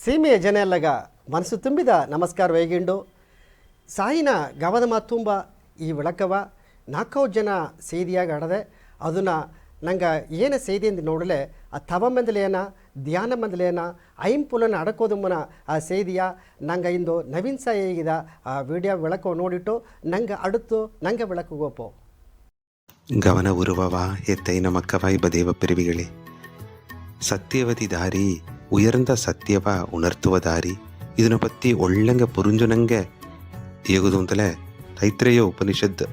ಸೀಮೆಯ ಜನ ಎಲ್ಲಗ ಮನಸ್ಸು ತುಂಬಿದ ನಮಸ್ಕಾರ ವೈಗಿಂಡು ಸಾಯಿನ ಗವದ ಮಾತುಂಬ ಈ ವಿಳಕವ ನಾಲ್ಕು ಜನ ಸೇದಿಯಾಗಿ ಆಡದೆ ಅದನ್ನು ನಂಗೆ ಏನು ಸೇದಿ ಅಂತ ನೋಡಲೆ ಆ ತವ ಮಂದಲೇನ ಧ್ಯಾನ ಮಂದಲೇನ ಐಂಪುಲನ ಅಡಕೋದು ಮುನ ಆ ಸೇದಿಯ ನಂಗೆ ಇಂದು ನವೀನ್ ಸಾಯಿ ಹೇಗಿದ ಆ ವಿಡಿಯೋ ವಿಳಕು ನೋಡಿಟ್ಟು ನಂಗೆ ಅಡುತ್ತು ನಂಗೆ ವಿಳಕು ಗೋಪೋ ಗವನ ಉರುವವ ಎತ್ತೈನ ಮಕ್ಕವಾಯಿ ಬದೇವ பிரிவிகளே சத்தியவதி தாரி உயர்ந்த சத்தியவ உணர்த்துவ ದಾರಿ ಇದನ್ನ ಪತ್ತಿ ಒಳ್ಳಂಗೆ ಪುರುಂಜುನಂಗೆ ಹೇಗುದು ಅಂತಲೇ ತೈತ್ರೇಯ ಉಪನಿಷತ್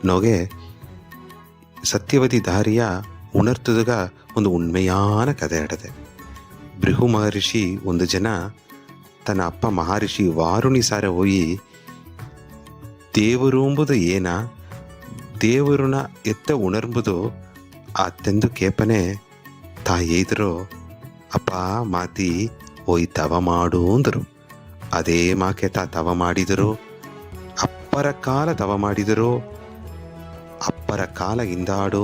ನೋಗೆ ಸತ್ಯವತಿ ದಾರಿಯ ಉಣರ್ತುದಾಗ ಒಂದು ಉಣ್ಮೆಯಾನ ಕಥೆ ಆಡದೆ. ಬೃಹು ಮಹರ್ಷಿ ಒಂದು ಜನ ತನ್ನ ಅಪ್ಪ ಮಹರ್ಷಿ ವಾರುಣಿ ಸಾರ ಹೋಯಿ ದೇವರು ಎಂಬುದು ಏನ ದೇವರುನ ಎತ್ತ ಉಣರ್ಬುದು ಅತ್ತೆಂದು ಕೇಪನೆ ತಾಯಿದ್ರು ಅಪ್ಪ ಮಾತಿ ಹೋಯ್ ತವ ಮಾಡು ಅಂದರು. ಅದೇ ಮಾಕೆ ತವ ಮಾಡಿದರು. ಅಪ್ಪರ ಕಾಲ ತವ ಮಾಡಿದರು. ಅಪ್ಪರ ಕಾಲ ಹಿಂದಾಡು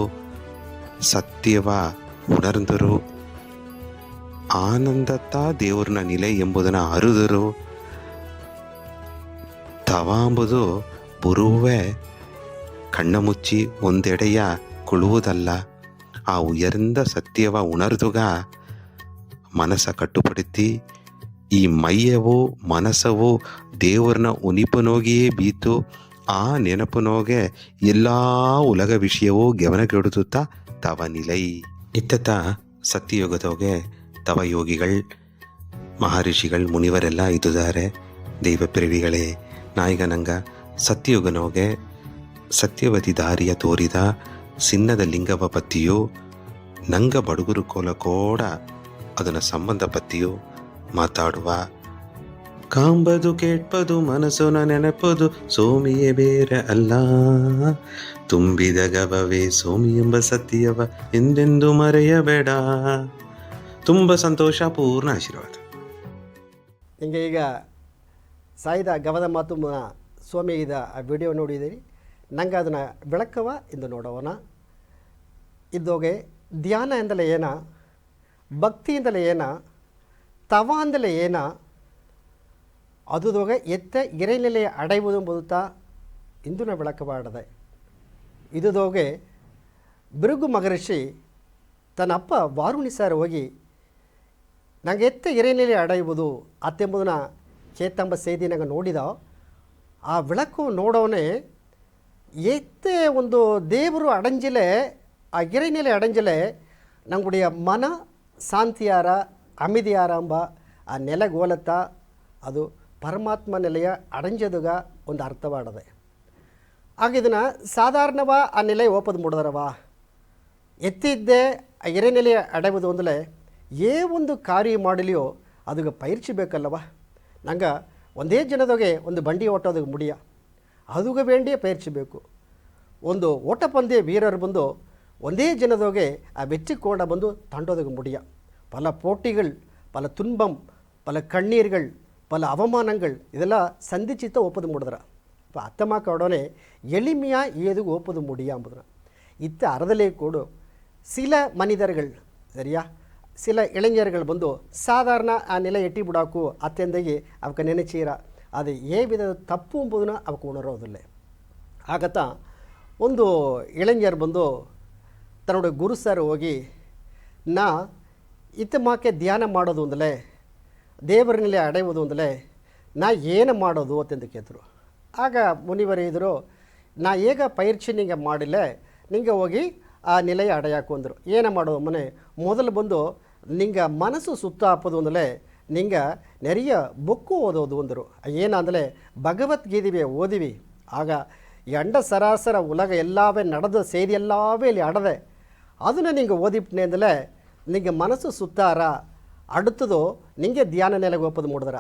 ಸತ್ಯವ ಉಣರ್ದರು. ಆನಂದತ್ತ ದೇವ್ರನ ನಿಲೆ ಎಂಬುದನ್ನು ಅರಿದರು. ತವ ಎಂಬುದು ಬುರುವೆ ಕಣ್ಣ ಮುಚ್ಚಿ ಒಂದೆಡೆಯ ಕುಳುವುದಲ್ಲ. ಆ ಉಯರ್ந்த ಸತ್ಯವ ಉಣರ್ದುಗ ಮನಸ್ಸ ಕಟ್ಟುಪಡುತ್ತಿ ಈ ಮೈಯವೋ ಮನಸ್ಸವೋ ದೇವರನ್ನ ಉನಿಪನೋಗಿಯೇ ಬೀತು ಆ ನೆನಪನೋಗೆ ಎಲ್ಲ ಉಲಗ ವಿಷಯವೂ ಗಮನಗೆಡುತ್ತಾ ತವ ನಿಲೈ ಇತ್ತ ಸತ್ಯಯುಗದೋಗೆ ತವ ಯೋಗಿಗಳು ಮಹರ್ಷಿಗಳು ಮುನಿವರೆಲ್ಲ ಇದ್ದಾರೆ. ದೈವ ಪ್ರೇಮಿಗಳೇ ನಾಯಿಗ ನಂಗ ಸತ್ಯಯುಗನೋಗೆ ಸತ್ಯವತಿ ದಾರಿಯ ತೋರಿದ ಸಿನ್ನದ ಲಿಂಗವ ಪತ್ತಿಯು ನಂಗ ಬಡುಗುರು ಕೋಲ ಕೋಡ ಅದನ್ನ ಸಂಬಂಧ ಪತ್ತಿಯು ಮಾತಾಡುವ. ಕಾಂಬದು ಕೇಟ್ಪದು ಮನಸ್ಸುನ ನೆನಪದು ಸೋಮಿಯೇ ಬೇರೆ ಅಲ್ಲ. ತುಂಬಿದ ಗವವೇ ಸೋಮಿ ಎಂಬ ಸತ್ಯವ ಎಂದೆಂದು ಮರೆಯಬೇಡ. ತುಂಬ ಸಂತೋಷ, ಪೂರ್ಣ ಆಶೀರ್ವಾದ. ಹಿಂಗೆ ಈಗ ಸಾಯಿದ ಗವದ ಮಾತು ಸ್ವಾಮಿ ಇದ ಆ ವಿಡಿಯೋ ನೋಡಿದ್ದೀರಿ. ನಂಗೆ ಅದನ್ನು ಬೆಳಕವ ಎಂದು ನೋಡೋಣ. ಇದ್ದೋಗೆ ಧ್ಯಾನ ಎಂದಲೇ ಏನ, ಭಕ್ತಿ ಎಂದಲೇ ಏನ, ತವ ಅಂದಲೇ ಏನ, ಅದುದೋಗೆ ಎತ್ತ ಇರೆನೆಲೆ ಅಡೆಯುವುದು ಎಂಬುದುತ್ತಾ ಇಂದು ನಾ ಬೆಳಕವಾಡದೆ. ಇದುದೋಗೆ ಭೃಗು ಮಹರ್ಷಿ ತನ್ನ ಅಪ್ಪ ವಾರುಣಿ ಸಾರ ಹೋಗಿ ನಂಗೆ ಎತ್ತ ಇರೆನೆಲೆ ಅಡೆಯುವುದು ಅತ್ತೆಂಬುದನ್ನ ಚೇತಂಬ ಸೇದಿ ನಂಗೆ ನೋಡಿದ. ಆ ಬೆಳಕು ನೋಡೋನೆ ಎತ್ತೆ ಒಂದು ದೇವರು ಅಡಂಜಿಲೆ ಆ ಗಿರೈನೆಲೆ ಅಡಂಜಿಲೆ ನಂಗುಡಿಯ ಮನ ಶಾಂತಿಯಾರ ಅಮಿದಿಯಾರ ಎಂಬ ಆ ನೆಲೆಗೋಲತ್ತ ಅದು ಪರಮಾತ್ಮ ನೆಲೆಯ ಅಡಂಜದುಗ ಒಂದು ಅರ್ಥವಾಡದೆ. ಆಗ ಇದನ್ನು ಸಾಧಾರಣವ ಆ ನೆಲೆ ಓಪದು ಮುಡಿದರವ ಎತ್ತಿದ್ದೆ ಆ ಎರೆನೆಲೆಯ ಅಡೆಯುವುದು ಅಂದಲೇ ಒಂದು ಕಾರ್ಯ ಮಾಡಲಿಯೋ ಅದಕ್ಕೆ ಪೈರ್ಚಿ ಬೇಕಲ್ಲವ. ನಂಗೆ ಒಂದೇ ಜನದಾಗೆ ಒಂದು ಬಂಡಿ ಓಟೋದಕ್ಕೆ ಮುಡಿಯ ಅದುಗ ಬೇಂಡಿಯೇ ಪೈರ್ಚಬೇಕು. ಒಂದು ಓಟ ಪಂದ್ಯ ವೀರರು ಬಂದು ಒಂದೇ ಜನದೋಗೆ ಆ வெற்றி கோட ಬಂದು தாண்டோதுக்கு முடிய பல போட்டிகள் பல துன்பம் பல கண்ணீர்கள் பல அவமானங்கள் இதெல்லாம் சந்திச்சுத்த ஒப்பது முடிதுற. இப்போ அத்தமாக்க உடனே எளிமையாக ஏது ஒப்பது முடியாம்புதுற. இத்த அறதலே கூட சில மனிதர்கள் சரியா சில இளைஞர்கள் ಬಂದು ಸಾಧಾರಣ ಆ ನೆಲೆ ಎಟ್ಟಿ ಬಿಡಾಕು ಅತ್ತೆಂದಾಗಿ ಅವಕ್ಕೆ ನೆನೆಚೀರ ಅದು ವಿಧದ ತಪ್ಪು ಎಂಬುದನ್ನು ಅವಕ್ಕೆ ಉಣರೋದಿಲ್ಲ. ಆಗತ್ತ ಒಂದು ಇளைஞர் ಬಂದು ತನ್ನೋட ಗುರು ಸರ್ ಹೋಗಿ ನಾ ಇತ್ತಮಾಕೆ ಧ್ಯಾನ ಮಾಡೋದು ಅಂದಲೇ ದೇವರನ್ನೆಲೆ ಅಡೆಯುವುದು ಅಂದಲೇ ನಾ ಏನು ಮಾಡೋದು ಅಂತಂದು ಕೇಳಿದ್ರು. ಆಗ ಮುನಿವರಿದ್ರು ನಾ ಈಗ ಪೈರ್ಚಿ ನಿಂಗೆ ಮಾಡಿಲ್ಲ ನಿಂಗೆ ಹೋಗಿ ಆ ನೆಲೆಯ ಅಡೆಯಾಕು ಅಂದರು. ಏನು ಮಾಡೋದು ಮನೆ ಮೊದಲು ಬಂದು ನಿಂಗೆ ಮನಸ್ಸು ಸುತ್ತ ಹಾಕೋದು ಅಂದಲೇ ನಿಂಗೆ ನೆರೆಯ ಬುಕ್ಕು ಓದೋದು ಅಂದರು. ಏನಂದಲೇ ಭಗವದ್ಗೀತೆ ಓದಿವಿ. ಆಗ ಎಂಡ ಸರಾಸರ ಉಲಗ ಎಲ್ಲವೇ ನಡೆದ ಸೇದಿ ಎಲ್ಲವೇ ಇಲ್ಲಿ ಅಡದೆ ಅದನ್ನು ನಿಂಗೆ ಓದಿಬಿಟ್ನೆ ಅಂದಲೇ ನಿಂಗೆ ಮನಸ್ಸು ಸುತ್ತಾರ ಅಡುತ್ತದು ನಿಂಗೆ ಧ್ಯಾನ ನೆಲೆಗೆ ಒಪ್ಪದು ಮೂಡಿದ್ರ.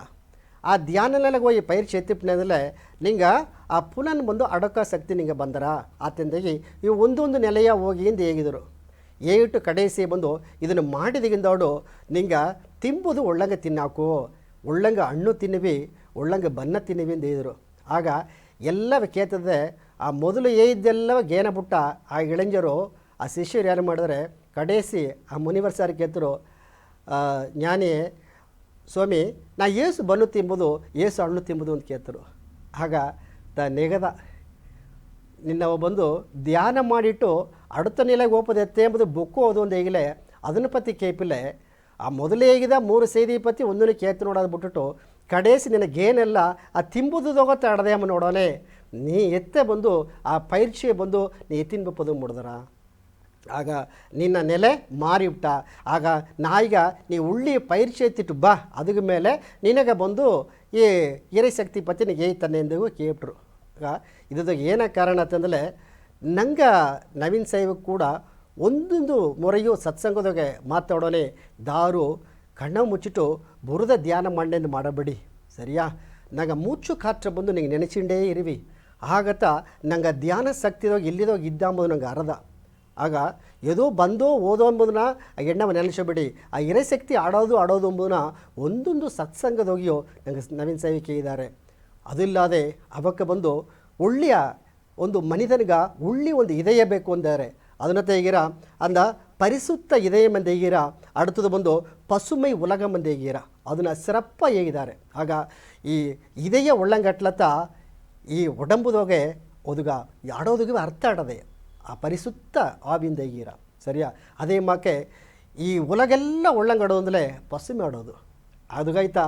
ಆ ಧ್ಯಾನ ನೆಲೆಗೆ ಹೋಗಿ ಪೈರ್ಚಿ ಎತ್ತಿಪ್ನೆ ಅಂದಲೇ ನಿಂಗೆ ಆ ಪುನಃ ಬಂದು ಅಡಕ ಶಕ್ತಿ ನಿಂಗೆ ಬಂದರ ಆತಂದಾಗಿ ಇವು ಒಂದೊಂದು ನೆಲೆಯ ಹೋಗಿ ಎಂದು ಹೇಗಿದ್ರು. ಏಟು ಕಡೆಸಿ ಬಂದು ಇದನ್ನು ಮಾಡಿದಗಿಂದೋಡು ನಿಂಗೆ ತಿಂಬುದು ಒಳ್ಳಂಗೆ ತಿನ್ನಾಕು ಒಳ್ಳಂಗೆ ಹಣ್ಣು ತಿನ್ನಿವಿ ಒಳ್ಳಂಗೆ ಬನ್ನ ತಿನ್ನಿವಿ ಎಂದು ಹೇಳಿದರು. ಆಗ ಎಲ್ಲವ ಕೇತದೆ ಆ ಮೊದಲು ಇದ್ದೆಲ್ಲವ ಗೇನ ಬಿಟ್ಟ ಆ ಇಳೆಂಜರು ಆ ಶಿಷ್ಯರು ಯಾರು ಮಾಡಿದ್ರೆ ಕಡೆಸಿ ಆ ಮುನಿವರ್ ಸಾರ್ ಕೇತರು ಜ್ಞಾನಿ ಸ್ವಾಮಿ ನಾ ಏಸು ಬನ್ನು ತಿಂಬುದು ಏಸು ಹಣ್ಣು ತಿಂಬುದು ಅಂತ ಕೇಳ್ತರು. ಆಗ ನೆಗದ ನಿನ್ನವ ಬಂದು ಧ್ಯಾನ ಮಾಡಿಟ್ಟು അടുത്ത നിലಗೆ ಹೋಪದೆ ಎಂಬುದು ಬೊಕ್ಕು ಓದು ಒಂದು ಹೇಗಿಲೆ ಅದನ್ನ ಪತಿ ಕೇಪಿಲೆ ಆ ಮೊದಲೇ ಹೇಗಿದ 3 ಸೇದಿ ಪತಿ ಒಂದನ್ನು ಕೇತು ನೋಡೋದು ಬಿಟ್ಟುಟ್ಟು ಕಡೇಸಿ ನಿನಗೇನೆಲ್ಲ ಆ ತಿಂಬುದು ತಗೋತ ಅಡದೆ ಅಮ್ಮ ನೋಡೋನೆ ನೀ ಎತ್ತೆ ಬಂದು ಆ ಪೈರ್ಷೆ ಬಂದು ನೀ ಎತ್ತಿನ ಬಪ್ಪದು ಮುಡ್ದರ ಆಗ ನಿನ್ನ ನೆಲೆ ಮಾರಿಬಿಟ್ಟ. ಆಗ ನಾಯಿಗ ನೀ ಉಳ್ಳಿ ಪೈರ್ಷೆ ಎತ್ತಿಟ್ಟು ಬಾ ಅದಕ್ಕೆ ಮೇಲೆ ನಿನಗೆ ಬಂದು ಈ ಹಿರೈ ಶಕ್ತಿ ಪತಿ ನಿಗೆ ಏಯ್ತಾನೆ ಎಂದಿಗೂ ಕೇಳ್ಬಿಟ್ರು. ಆಗ ಇದ್ರದ್ದು ಏನ ಕಾರಣ ಅಂತಂದರೆ ನಂಗೆ ನವೀನ್ ಸಾಹೇಬ್ ಕೂಡ ಒಂದೊಂದು ಮೊರೆಯು ಸತ್ಸಂಗದಾಗೆ ಮಾತಾಡೋನೆ ದಾರು ಕಣ್ಣ ಮುಚ್ಚಿಟ್ಟು ಬುರದ ಧ್ಯಾನ ಮಂಡೆಂದು ಮಾಡಬೇಡಿ ಸರಿಯಾ. ನಂಗೆ ಮುಚ್ಚು ಕಾತ್ರ ಬಂದು ನಿಂಗೆ ನೆನೆಸಿಂಡೇ ಇರಿವಿ ಆಗತ್ತ ನಂಗೆ ಧ್ಯಾನ ಶಕ್ತಿದಾಗ ಎಲ್ಲಿದಾಗ ಇದ್ದ ಅಂಬೋದು ನಂಗೆ ಅರ್ಧ. ಆಗ ಏದೋ ಬಂದೋ ಓದೋ ಅಂಬೋದನ್ನ ಆ ಎಣ್ಣವ ನೆನೆಸಬೇಡಿ. ಆ ಹಿರಶಕ್ತಿ ಆಡೋದು ಅಂಬೋದನ್ನ ಒಂದೊಂದು ಸತ್ಸಂಗದೋಗಿಯೋ ನಂಗೆ ನವೀನ್ ಸಾಹೇಬ್ ಇದ್ದಾರೆ. ಅದಿಲ್ಲದೆ ಅವಕ್ಕೆ ಬಂದು ಒಳ್ಳೆಯ ಒಂದು ಮನಿತನಿಗ ಉಳ್ಳಿ ಒಂದು ಇದೆಯ ಬೇಕು ಅಂತಾರೆ. ಅದನ್ನ ತೆಗೀರ ಅಂದ ಪರಿಸುತ್ತ ಇದೆಯ ಮಂದಿ ಹೇಗಿರ அடுத்தது ಬಂದು ಪಸುಮೈ ಉಲಗ ಮಂದಿ ಹೇಗಿರ ಅದನ್ನು ಸಿರಪ್ಪ ಹೇಗಿದ್ದಾರೆ. ಆಗ ಈ ಇದೆಯ ಒಳ್ಳಂಗಟ್ಲತ್ತ ಈ ಒಡಂಬುದೋಗೆ ಒದುಗ ಆಡೋದಿಗೆ ಅರ್ಥ ಆಡದೆ ಆ ಪರಿಸುತ್ತ ಆವಿಂದ ಹೇಗಿರ ಸರಿಯಾ. ಅದೇ ಮಾಕೆ ಈ ಉಲಗೆಲ್ಲ ಒಳ್ಳಂಗಡೋದಂದರೆ ಪಸುಮೆ ಆಡೋದು ಅದುಗಾಯ್ತಾ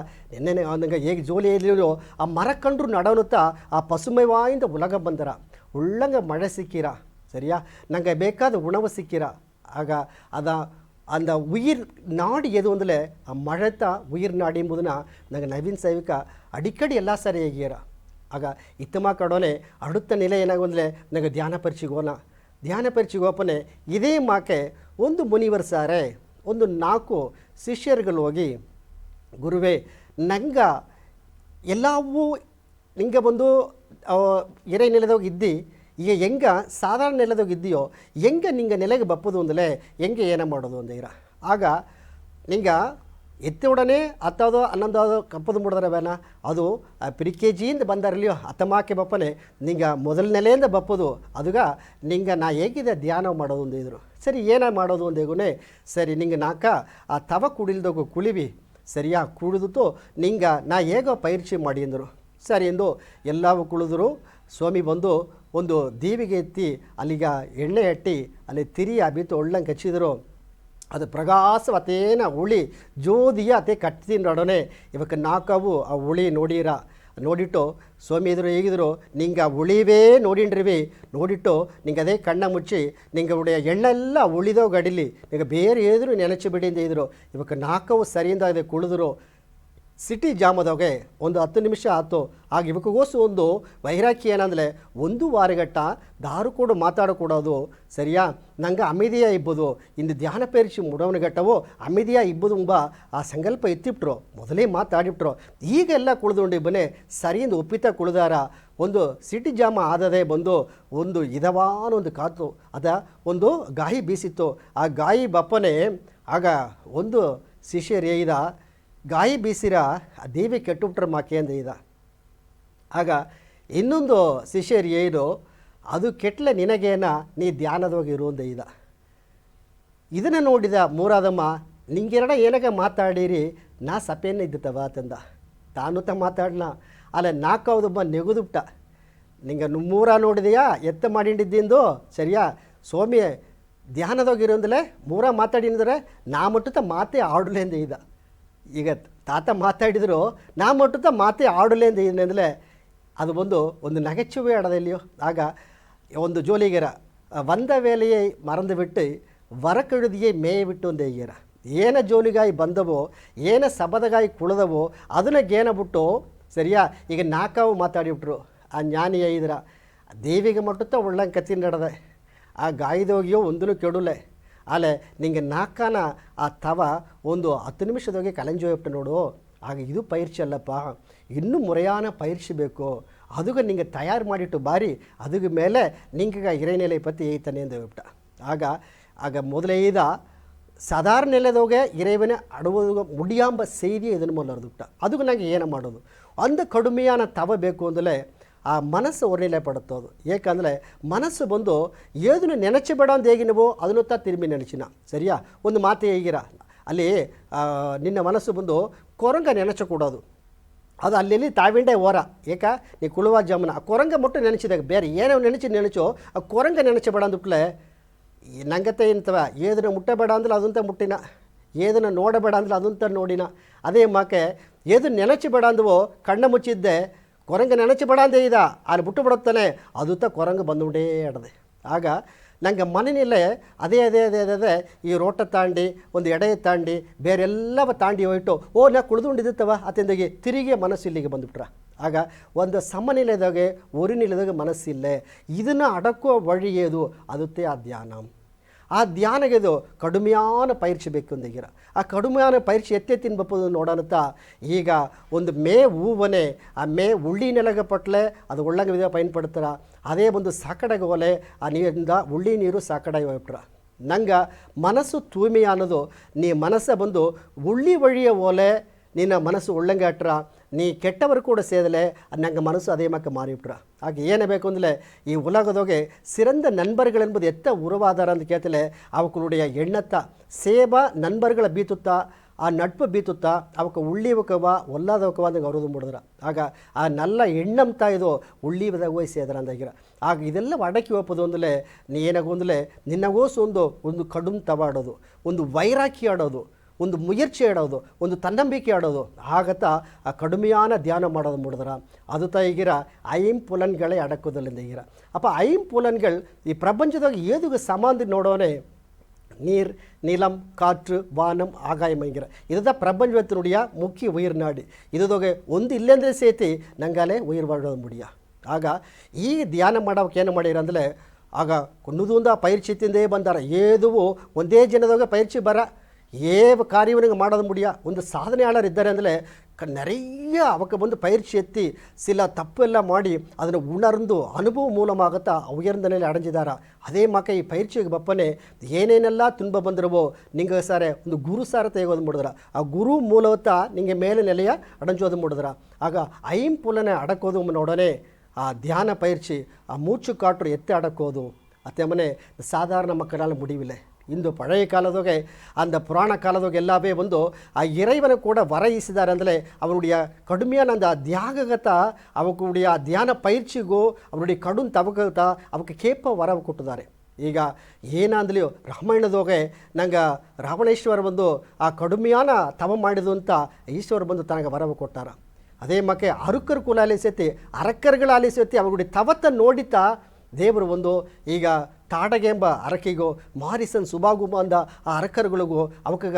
ನೆನ್ನೆ ಅವನಿಗೆ ಹೇಗೆ ಜೋಲಿ ಎಲ್ಲಿರೋ ಆ ಮರ ಕಂಡ್ರು ನಡೋನುತ್ತಾ ಆ ಪಸುಮಯವಾಯಿಂದ ಉಲಗ ಬಂದರ ಉಳ್ಳಂಗ ಮಳೆ ಸಿಕ್ಕಿರ ಸರಿಯಾ. ನಂಗೆ ಬೇಕಾದ ಉಣವು ಸಿಕ್ಕಿರ ಆಗ அந்த உயிர் நாடு எது வந்துல மழைத்த உயிர் நாடு ಎಂಬುದನ್ನ ನಂಗೆ ನವೀನ್ ಸಾಹೇಬಿಕ ಅಡಿಕಡಿ ಎಲ್ಲ ಸಾರಿ ಹೇಗಿರ. ಆಗ ಇತ್ತಮ ಕಡೋನೆ ಅಡುತ್ತ ನೆಲೆ ಏನಾಗೊಂದಲೆ ನಂಗೆ ಧ್ಯಾನ ಪರೀಕ್ಷೆಗೆ ಹೋಪನೆ ಇದೇ ಮಾಕೆ ಒಂದು ಮುನಿವರ್ ಸಾರೆ ಒಂದು 4 ಶಿಷ್ಯರುಗಳು ಹೋಗಿ ಗುರುವೇ ನಂಗೆ ಎಲ್ಲವೂ ನಿಂಗೆ ಬಂದು ಎರೆ ನೆಲೆದಾಗ ಇದ್ದಿ ಈಗ ಹೆಂಗೆ ಸಾಧಾರಣ ನೆಲೆದಾಗ ಇದೆಯೋ ಹೆಂಗೆ ನಿಂಗೆ ನೆಲೆಗೆ ಬಪ್ಪದು ಅಂದಲೇ ಹೆಂಗೆ ಏನ ಮಾಡೋದು ಅಂದಿರ. ಆಗ ನಿಂಗೆ ಎತ್ತೊಡನೆ 10 11 ಕಪ್ಪದು ಮುಡಿದ್ರವೇನ ಅದು ಪ್ರಿಕೆಜಿಯಿಂದ ಬಂದಾರಲಿಯೋ ಅತಮಾಕೆ ಬಪ್ಪನೆ ನಿಂಗೆ ಮೊದಲ ನೆಲೆಯಿಂದ ಬಪ್ಪದು ಅದುಗ ನಿಂಗೆ ನಾ ಹೇಗಿದೆ ಧ್ಯಾನ ಮಾಡೋದು ಅಂದಿದ್ರು. ಸರಿ ಏನ ಮಾಡೋದು ಅಂದೇಗುನೇ ಸರಿ ನಿಂಗೆ ನಾಕ ಆ ತವ ಕುಡಿಲ್ದೋಗು ಕುಳಿವಿ ಸರಿಯಾ ಕುಡಿದು ನಿಂಗೆ ನಾ ಹೇಗೋ ಪರೀಕ್ಷೆ ಮಾಡಿ ಅಂದರು. ಸರಿ ಎಂದು ಎಲ್ಲವೂ ಕುಳಿದ್ರು. ಸ್ವಾಮಿ ಬಂದು ಒಂದು ದೀವಿಗೆ ಎತ್ತಿ ಅಲ್ಲಿಗ ಎಣ್ಣೆ ಎಟ್ಟಿ ಅಲ್ಲಿ ತಿರಿ ಬಿತ್ತು ಒಳ್ಳಂಗೆ ಹಚ್ಚಿದ್ರು. ಅದು ಪ್ರಗಾಸ ಅತೇನ ಉಳಿ ಜೋದಿಯ ಅದೇ ಕಟ್ಟಿನೊಡನೆ ಇವಕ್ಕೆ ನಾಕವು ಆ ಉಳಿ ನೋಡಿಟ್ಟು ಸ್ವಾಮಿ ಎದುರು ಹೇಗಿದ್ರು ನಿಂಗೆ ಆ ಉಳಿವೇ ನೋಡಿನ್ರಿವಿ ನೋಡಿಟ್ಟು ನಿಂಗೆ ಅದೇ ಕಣ್ಣ ಮುಚ್ಚಿ ನಿಂಗೆ ಉಳಿಯ ಎಣ್ಣೆಲ್ಲ ಉಳಿದೋ ಗಡಿಲಿ ನಿಂಗೆ ಬೇರೆ ಏದ್ರು ನೆನಚಿ ಬಿಡಿಂದ ಇದ್ರು ಇವಕ್ಕೆ ನಾಕವು ಸರಿಯಿಂದ ಇದೆ ಕುಳಿದ್ರು. ಸಿಟಿ ಜಾಮದೋಗೆ ಒಂದು 10 ನಿಮಿಷ ಆಯ್ತು. ಆಗ ಇವಕ್ಕೋಸು ಒಂದು ವೈರಾಗ್ಯ ಏನಂದರೆ 1 ವಾರಗಟ್ಟ ದಾರು ಕೂಡ ಮಾತಾಡಕೂಡೋದು ಸರಿಯಾ. ನಂಗೆ ಅಮಿದಿಯ ಇಬ್ಬದು ಇಂದು ಧ್ಯಾನ ಪರೀಕ್ಷೆ ಮುಡವನಗಟ್ಟವು ಅಮಿದಿಯ ಇಬ್ಬದು ಎಂಬ ಆ ಸಂಕಲ್ಪ ಎತ್ತಿಬಿಟ್ರು. ಮೊದಲೇ ಮಾತಾಡಿಬಿಟ್ರು. ಈಗೆಲ್ಲ ಕುಳಿದುಂಡು ಬನ್ನೆ ಸರಿಯಿಂದ ಒಪ್ಪಿತ ಕುಳಿದಾರ. ಒಂದು ಸಿಟಿ ಜಾಮ ಆದದೇ ಬಂದು ಒಂದು ಇದವಾನ ಒಂದು ಕಾತು ಅದ ಒಂದು ಗಾಯಿ ಬೀಸಿತ್ತು. ಆ ಗಾಯಿ ಬಪ್ಪನೆ ಆಗ ಒಂದು ಶಿಷ್ಯರು ಏಯ್ದ ಗಾಯಿ ಬೀಸಿರ ದೇವಿ ಕೆಟ್ಟುಬಿಟ್ರ ಮಾಕೆ ಅಂದ ಇದ. ಆಗ ಇನ್ನೊಂದು ಶಿಷ್ಯರು ಏನು ಅದು ಕೆಟ್ಟಲೆ ನಿನಗೇನ ನೀ ಧ್ಯಾನದೋಗಿ ಇರುವಂದ ಇದ. ಇದನ್ನು ನೋಡಿದ ಮೂರಾದಮ್ಮ ನಿಂಗೆರಡ ಏನಾಗ ಮಾತಾಡಿರಿ ನಾ ಸಪೇನ ಇದ್ದತವ ತಂದ ತಾನು ತ ಮಾತಾಡ್ನ ಅಲ್ಲ ನಾಕೌದೊಬ್ಬ ನೆಗುದುಬಿಟ್ಟ. ನಿಂಗೆ ಮೂರ ನೋಡಿದೆಯಾ ಎತ್ತ ಮಾಡಿಂಡಿದ್ದಿಂದು ಸರಿಯಾ ಸ್ವಾಮಿ ಧ್ಯಾನದೋಗಿರೋಂದಲೇ ಮೂರ ಮಾತಾಡಿದ್ರೆ ನಾ ಮಟ್ಟುತ್ತ ಮಾತೇ ಆಡಲೆ ಅಂದ ಇದ. ಈಗ ತಾತ ಮಾತಾಡಿದ್ರು ನಾ ಮಟ್ಟುತ್ತ ಮಾತೇ ಆಡಲೆ ಅಂದ ಏನಂದರೆ ಅದು ಒಂದು ನಗೆಚುವೆ ಆಡೋದಿಲ್லையோ. ಆಗ ಒಂದು ಜೋಲಿಗೆರ ವಂದ ವೇಲೆಯೇ ಮರಂದು ಬಿಟ್ಟು ವರಕழுதியை ಮೇಯ ಬಿಟ್ಟು ಒಂದು ಹೇಗಿರ ಏನ ಜೋಲಿಗಾಯಿ ಬಂದವೋ ಏನ ಸಬದಗಾಯಿ ಕುಳಿದವೋ ಅದನ್ನ ಗೇನ ಬಿಟ್ಟು ಸರಿಯಾ. ಈಗ ನಾಕಾವು ಮಾತಾಡಿಬಿಟ್ರು. ಆ ಜ್ಞಾನಿ ಐದ್ರ ದೇವಿಗೆ ಮಟ್ಟುತ್ತ ಒಳ್ಳಂಗೆ ಕತ್ತಿ ನಡದೆ ಆ ಗಾಯದೋಗಿಯೋ ಒಂದೂ ಕೆಡುಲೆ ಅಲ್ಲೇ ನಿಂಗೆ ನಾಲ್ಕನ ಆ ತವ ಒಂದು 10 ನಿಮಿಷದೋಗಿ ಕಲಂಜೋಯ್ಬಿಟ್ಟು ನೋಡು. ಆಗ ಇದು ಪೈರ್ಚಿ ಅಲ್ಲಪ್ಪ ಇನ್ನೂ ಮುರೆಯಾನ ಪೈರ್ಚಿ ಬೇಕು ಅದುಗ ನಿಂಗೆ ತಯಾರು ಮಾಡಿಟ್ಟು ಬಾರಿ ಅದುಗ ಮೇಲೆ ನಿಂಗೆ ಹಿರೇನೆಲೆ ಪತ್ತಿ ಏಯ್ತಾನೆ ಅಂತ ಹೇಳ್ಬಿಟ್ಟ. ಆಗ ಮೊದಲೇದ ಸಾಧಾರಣ ನೆಲೆದೋಗೆ ಇರೇವನೇ ಅಡುವುದು ಮುಡಿಯಾಂಬ ಸೇದಿ ಇದನ್ನು ಮೊದಲರ್ದುಬಿಟ್ಟ. ಅದಕ್ಕೆ ನಂಗೆ ಏನು ಮಾಡೋದು ಅಂದ ಕಡಿಮೆಯಾನ ತವ ಬೇಕು ಅಂದಲೇ ಆ ಮನಸ್ಸು ಒರ್ನಿಲೆ ಪಡುತ್ತೋದು. ಏಕೆಂದರೆ ಮನಸ್ಸು ಬಂದು ಏದನ್ನು ನೆನಚಿ ಬೇಡ ಅಂತ ಹೇಗೆ ನೀವು ಅದನ್ನು ತಿರುಮಿ ನೆನಚಿನ ಸರಿಯಾ. ಒಂದು ಮಾತು ಹೇಗಿರ ಅಲ್ಲಿ ನಿನ್ನ ಮನಸ್ಸು ಬಂದು குரங்கை நினச்ச கூடாது. அது ಅಲ್ಲಿ ತಾವಿಂಡೆ ಓರ ಏಕ ನೀ ಕುಳುವ ಜಾಮನ ಆ ಕೊರಂಗ ಮೊಟ್ಟು ನೆನೆಸಿದಾಗ ಬೇರೆ ಏನೋ ನೆನೆಚೋ ಆ ಕೊರಂಗ ನೆನೆಸಬೇಡ ಅಂದ್ಬಿಟ್ಲೆ ನಂಗತೆ ಇಂತವ ಏದನ್ನ ಮುಟ್ಟಬೇಡ ಅಂದ್ರೆ ಅದಂತ ಮುಟ್ಟಿನ, ಏದನ್ನ ನೋಡಬೇಡ ಅಂದ್ರೆ ಅದಂತ ನೋಡಿನ. ಅದೇ ಮಾಕೆ ಏದು ನೆನೆಸಬೇಡ ಅಂದವೋ ಕಣ್ಣ ಮುಚ್ಚಿದ್ದೆ ಕೊರಂಗ ನೆನೆಸಬೇಡ ಅಂದೇ ಇದ ಅಲ್ಲಿ ಬಿಟ್ಟು ಬಿಡುತ್ತಾನೆ ಅದುತ್ತ ಕೊರಂಗ ಬಂದುಬಿಡೇ ಆಡದೆ. ಆಗ ನಂಗೆ ಮನೆಯಲ್ಲೇ ಅದೇ ಈ ರೋಟ ತಾಂಡಿ ಒಂದು ಎಡೆ ತಾಂಡಿ ಬೇರೆಲ್ಲವ ತಾಂಡಿ ಹೋಯ್ತು ನಾ ಕುಳಿದುಕೊಂಡಿದ್ದವ ಅತ್ತೆಂದಾಗಿ ತಿರುಗಿ ಮನಸ್ಸು ಇಲ್ಲಿಗೆ ಬಂದುಬಿಟ್ರ. ಆಗ ಒಂದು ಸಮನಿಲೆದಾಗೆ ಒರಿನಿಲೆದಾಗ ಮನಸ್ಸಿಲ್ಲೇ ಇದನ್ನು ಅಡಕೋ ವഴി ಏದು ಅದುತ್ತೆ ಆ ಧ್ಯಾನ. ಆ ಧ್ಯಾನಗೆದು ಕಡುಮೆಯಾನ ಪೈರ್ಚಿ ಬೇಕು ಅಂದಿರ. ಆ ಕಡುಮೆಯಾನ ಪೈರ್ಚಿ ಎತ್ತೆತ್ತಿನ ಬಪ್ಪದು ನೋಡೋಣತ್ತ ಈಗ ಒಂದು ಮೇ ಹೂವನೆ ಆ ಮೇ ಉಳ್ಳಿ ನೆಲಗ ಪಟ್ಲೆ ಅದು ಒಳ್ಳಂಗೆ ವಿಧ ಪೈನ್ಪಡ್ತಾರ. ಅದೇ ಒಂದು ಸಾಕಡೆಗೆ ಒಲೆ ಆ ನೀರಿಂದ ಉಳ್ಳಿ ನೀರು ಸಾಕಡೆ ಹೋಗ್ಬಿಟ್ರ. ನಂಗೆ ಮನಸ್ಸು ತೂಯ್ಮೆ ಅನ್ನೋದು ನೀ ಮನಸ್ಸು ಬಂದು ಉಳ್ಳಿ ವழிಯ ಓಲೆ ನಿನ್ನ ಮನಸ್ಸು ಒಳ್ಳಂಗೆ ಅಟ್ರ ನೀ ಕೆಟ್ಟವರು ಕೂಡ ಸೇದಲೆ ನಂಗೆ ಮನಸ್ಸು ಅದೇ ಮಕ್ಕ ಮಾರಿಬಿಟ್ರ. ಹಾಗೆ ಏನೇ ಬೇಕು ಅಂದಲೇ ಈ ಉಲಗದೋಗೆ ಸಿರಂದ ನண்பர்களென்பது ಎತ್ತ ಉರವಾದಾರ ಅಂತ ಕೇಳ್ತಲೆ ಅವಕ್ಕುடைய ಎಣ್ಣತ್ತ ಸೇಬ ನண்பர்கள ಬೀತುತ್ತಾ ಆ ನಟ್ಪು ಬೀತುತ್ತಾ ಅವಕ್ಕೆ ಉಳ್ಳಿವಕವ ಒಲ್ಲಾದವಕವ ಅಂದಾಗ ಅವರದು ಮಾಡಿದ್ರ. ಆಗ ಆ ನಲ್ಲ ಎಣ್ಣಂತ ಇದು ಉಳ್ಳಿವದಾಗ ಹೋಗಿ ಸೇದ್ರ ಅಂದಾಗಿರ. ಆಗ ಇದೆಲ್ಲ ಅಡಕಿ ಹೋಗೋದು ಅಂದಲೇ ನೀ ಏನಾಗೋ ಅಂದಲೇ ನಿನ್ನಗೋಸು ಒಂದು ಕಡುಮ್ ತವಾಡೋದು, ಒಂದು ವೈರಾಕಿ ಆಡೋದು, ಒಂದು ಮುಯರ್ಚೆ ಆಡೋದು, ಒಂದು ತನ್ನಂಬಿಕೆ ಆಡೋದು ಆಗತ್ತಾ ಆ ಕಡುಮೆಯಾನ ಧ್ಯಾನ ಮಾಡೋದು ಮಾಡಿದ್ರ ಅದು ಈಗಿರ ಐಂಪುಲನ್ಗಳೇ ಅಡಕೋದಲ್ಲಿಂದ ಈಗಿರ. ಅಪ್ಪ ಐಂಪುಲನ್ಗಳು ಈ ಪ್ರಪಂಚದಾಗ ಏದುಗ ಸಮಾನ ನೋಡೋನೆ நீர் நிலம் காற்று வானம் ஆகாயம்ங்கிற இதுதான் பிரபஞ்சத்தினுடைய முக்கிய உயிர் நாடு. இதுதொகை ಒಂದು ಇಲ್ಲೆಂದ್ರೆ ಸೇತಿ ನಂಗಾಲೆ ಉಯಿರ್ ಮಾಡೋದು ಮುಡಿಯ. ಆಗ ಈ ಧ್ಯಾನ ಮಾಡೋಕೆ ಏನು ಮಾಡಿರ ಅಂದರೆ ಆಗ ಕುನ್ನದುಂದ ಪೈರ್ಚಿತ್ತಿಂದೇ ಬಂದಾರ. ಏದುವು ಒಂದೇ ಜನದಾಗ ಪೈರ್ಚಿ ಬರ ಕಾರ್ಯವನಿಗೆ ಮಾಡೋದು ಮುಡಿಯ. ಒಂದು ಸಾಧನೆಯಾಳರು ಇದ್ದಾರೆ ಅಂದರೆ நிறைய ಅವಕ್ಕೆ ಬಂದು பயிற்சி ಎತ್ತಿ சில ತಪ್ಪೆಲ್ಲ ಮಾಡಿ ಅದನ್ನು ಉಣರ್ದು ಅನುಭವ ಮೂಲಮಾಗುತ್ತಾ ಉಯರ್ந்த நிலை ಅடைஞ்சிದಾರ. ಅದೇ ಮಕ್ಕ ಈ ಪೈರ್ಚಿಗೆ ಬಪ್ಪನೆ ಏನೇನೆಲ್ಲ ತುಂಬ ಬಂದಿರುವೋ ನಿಂಗೆ ಸಾರೆ ಒಂದು ಗುರು ಸಾರ ತೆಗೋದು ಮಾಡಿದ್ರ. ಆ ಗುರು ಮೂಲವತ್ತ ನಿಂಗೆ ಮೇಲೆ ನೆಲೆಯ ಅಡಂಜೋದು ಮಾಡಿದ್ರ. ಆಗ ಐಂಪುಲನೆ ಅಡಕೋದು ನೋಡೋನೆ ಆ ಧ್ಯಾನ ಪೈರ್ಚಿ ಆ ಮೂಚು ಕಾಟ್ರು ಎತ್ತೆ ಅಡಕೋದು ಅತ್ತೆ ಮನೆ ಸಾಧಾರಣ ಮಕ್ಕಳಲ್ಲ ಮುಡಿವಿಲ್ಲ. ಇಂದು ಪழைய ಕಾಲದೊಗೆ அந்த புராண காலதொಗೆ எல்லாவே வந்து ಆ இறைவனை கூட வர ஈசிதார் ಅಂದರೆ அவருடைய கடுமையான அந்த தியாகத்தை அவங்களுடைய ಧ್ಯಾನ ಪೈರ್ಚಿಗೂ ಅವರುடைய ಕಡುನ್ ತವಕತ ಅವಕ್ಕೆ ಕೇಪ ವರ ಕೊಟ್ಟಿದ್ದಾರೆ. ಈಗ ಏನಂದ್ಲಿ ರಾಮಾಯಣದೊಗೆ ನಂಗೆ ರಾವಣೇಶ್ವರ ಬಂದು ಆ ಕಡುಮೆಯಾನ ತವ ಮಾಡಿದು ಅಂತ ಈಶ್ವರ ಬಂದು ತನಗೆ ವರವ ಕೊಟ್ಟಾರ. ಅದೇ ಮಕ್ಕೆ ಅರುಕರ್ ಕುಲ ಆಲಿಸೈತಿ ಅರಕರ್ಗಳ ಆಲಿಸೈತಿ ಅವರುடைய ತವತ್ತ ನೋಡಿತಾ ದೇವರು ಒಂದು ಈಗ ತಾಡಗೆಂಬ ಅರಕಿಗೋ ಮಾರಿಸನ್ ಸುಬಾಗುಮ ಅಂದ ಆ ಅರಕರುಗಳಿಗೂ ಅವಕ್ಕೆ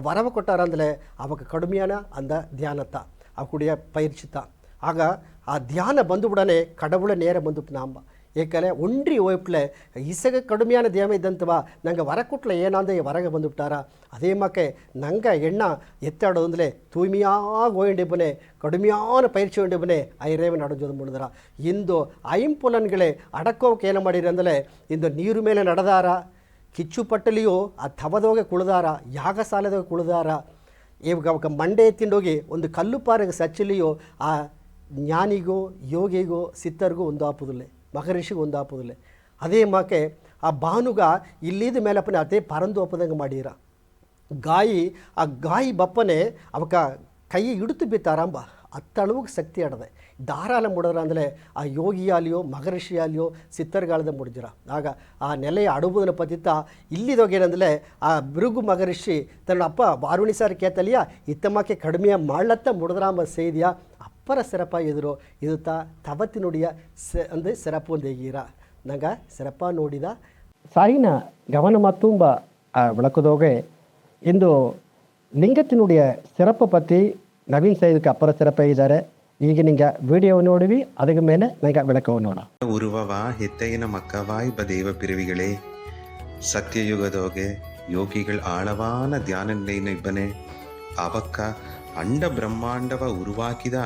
ವರವ ಕೊಟ್ಟಾರ ಅಂದರೆ ಅವಕ್ಕೆ ಕಡುಮೆಯಾನ ಅಂದ ಧ್ಯಾನತ್ತ ಅವಕುಡಿಯ ಪೈರ್ಚಿತ. ಆಗ ಆ ಧ್ಯಾನ ಬಂದುಬಿಡನೆ ಕಡವುಳ ನೇರ ಬಂದುಬಿಟ್ಟು ನಾಂಬ ಏಕಲೆ ಒಂಡ್ರಿ ಹೋಯ್ಪ್ಲೆ ಇಸಗ ಕಡುಮೆಯಾನ ಧ್ಯಾನ ಇದ್ದಂತವ ನಂಗೆ ವರ ಕೊಟ್ಲೆ ಏನಂದ ಹೊರಗೆ ಬಂದುಬಿಟ್ಟಾರ. ಅದೇ ಮಕ್ಕೆ ನಂಗೆ ಎಣ್ಣ ಎತ್ತಾಡೋದು ಅಂದರೆ ತೂಯ್ಮೆಯಾಗಿ ಹೋಯಂಡಿಬ್ಬನೆ ಕಡುಮೆಯಾನ ಪೈರ್ಚಿ ಹೊಂಡಿಬ್ಬನೆ ಐರೇವನ್ ಅಡಜೋದು ಮಾಡಿದ್ರ. ಇಂದು ಐಂಪುಲನ್ಗಳೇ ಅಡಕೋಕೆ ಏನು ಮಾಡಿರಿ ಅಂದರೆ ಇಂದು ನೀರು ಮೇಲೆ ನಡೆದಾರ, ಕಿಚ್ಚು ಪಟ್ಟಲಿಯೂ ಆ ತವದೋಗೆ ಕುಳಿದಾರ, ಯಾಗ ಸಾಲದೋಗೆ ಕುಳಿದಾರ. ಇವಾಗ ಅವಕ್ಕೆ ಮಂಡೆ ತಿಂಡೋಗಿ ಒಂದು ಕಲ್ಲು ಪಾರಿಗೆ ಸಚ್ಚಲಿಯೋ ಆ ಜ್ಞಾನಿಗೂ ಯೋಗಿಗೂ ಸಿತ್ತರಿಗೂ ಒಂದು ಆಪುದಿಲ್ಲ, ಮಹರ್ಷಿಗೆ ಒಂದು ಆಪುದಿಲ್ಲ. ಅದೇ ಮಾಕೆ ಆ ಭಾನುಗ ಇಲ್ಲಿದ ಮೇಲಪ್ಪನೆ ಅದೇ ಪರಂದು ಒಪ್ಪದಂಗೆ ಮಾಡೀರ. ಆ ಗಾಯಿ ಬಪ್ಪನೆ ಅವಕ ಕೈ ಹಿಡಿತು ಬಿತ್ತಾರಂಬ ಅತ್ತಳವಿಗೆ ಶಕ್ತಿ ಆಡದೆ ಧಾರಾಳ ಮುಡಿದ್ರ ಅಂದರೆ ಆ ಯೋಗಿಯಾಲಿಯೋ ಮಹರ್ಷಿಯಾಲಿಯೋ ಸಿತ್ತರ್ಗಾಳದ ಮುಡಿದಿರ. ಆಗ ಆ ನೆಲೆಯ ಅಡುಬುದನ ಪತಿತ ಇಲ್ಲಿದೋಗೇನಂದರೆ ಆ ಬಿರುಗು ಮಹರ್ಷಿ ತನ್ನ ಅಪ್ಪ ವಾರುಣಿ ಸಾರ್ ಕೇತಲಿಯ ಇತ್ತಮ್ಮಕ್ಕೆ ಕಡಿಮೆಯ ಮಾಡಲತ್ತ ಮುಡಿದ್ರಾಂಬ ಸೇದಿಯ ಅಪ್ಪರ ಸೆರಪ ಎದುರು ಇದು ತವತ್ತಿನುಡಿಯ ಅಂದರೆ ಸೆರಪು ಒಂದು ಹೇಗೀರ ನಂಗೆ ಸೆರಪ ನೋಡಿದ ಸಾಯಿನ ಗಮನ ಮತ್ತುಂಬ விளக்குதோகை ಇಂದು ಲಿಂಗತ್ತಿನುடைய ಸಿರಪ್ಪು ಪற்றி ನವೀನ್ ಸೈದಕ್ಕೆ ಅಪ್ಪರ ಸಿರಪ ಇದ್ದಾರೆ. ಈಗ ನಿಂಗೆ ವಿಡಿಯೋ ನೋಡಿವಿ ಅದಕ್ಕೆ ಮೇಲೆ ನಂಗೆ ವಿளக்கವು ನೋಡ. ಉರುವವ ಹೆತ್ತೈನ ಮಕ್ಕವಾಯ್ ದೇವ ಪಿರಿವಿಗಳೇ ಸತ್ಯಯುಗದೋಗೆ ಯೋಗಿಗಳು ಆಳವಾನ ಧ್ಯಾನ ನಿಲೈನ ಇಬ್ಬನೆ ಅವಕ್ಕ ಅಂಡ ಬ್ರಹ್ಮಾಂಡವ ಉರುವಾಕಿದ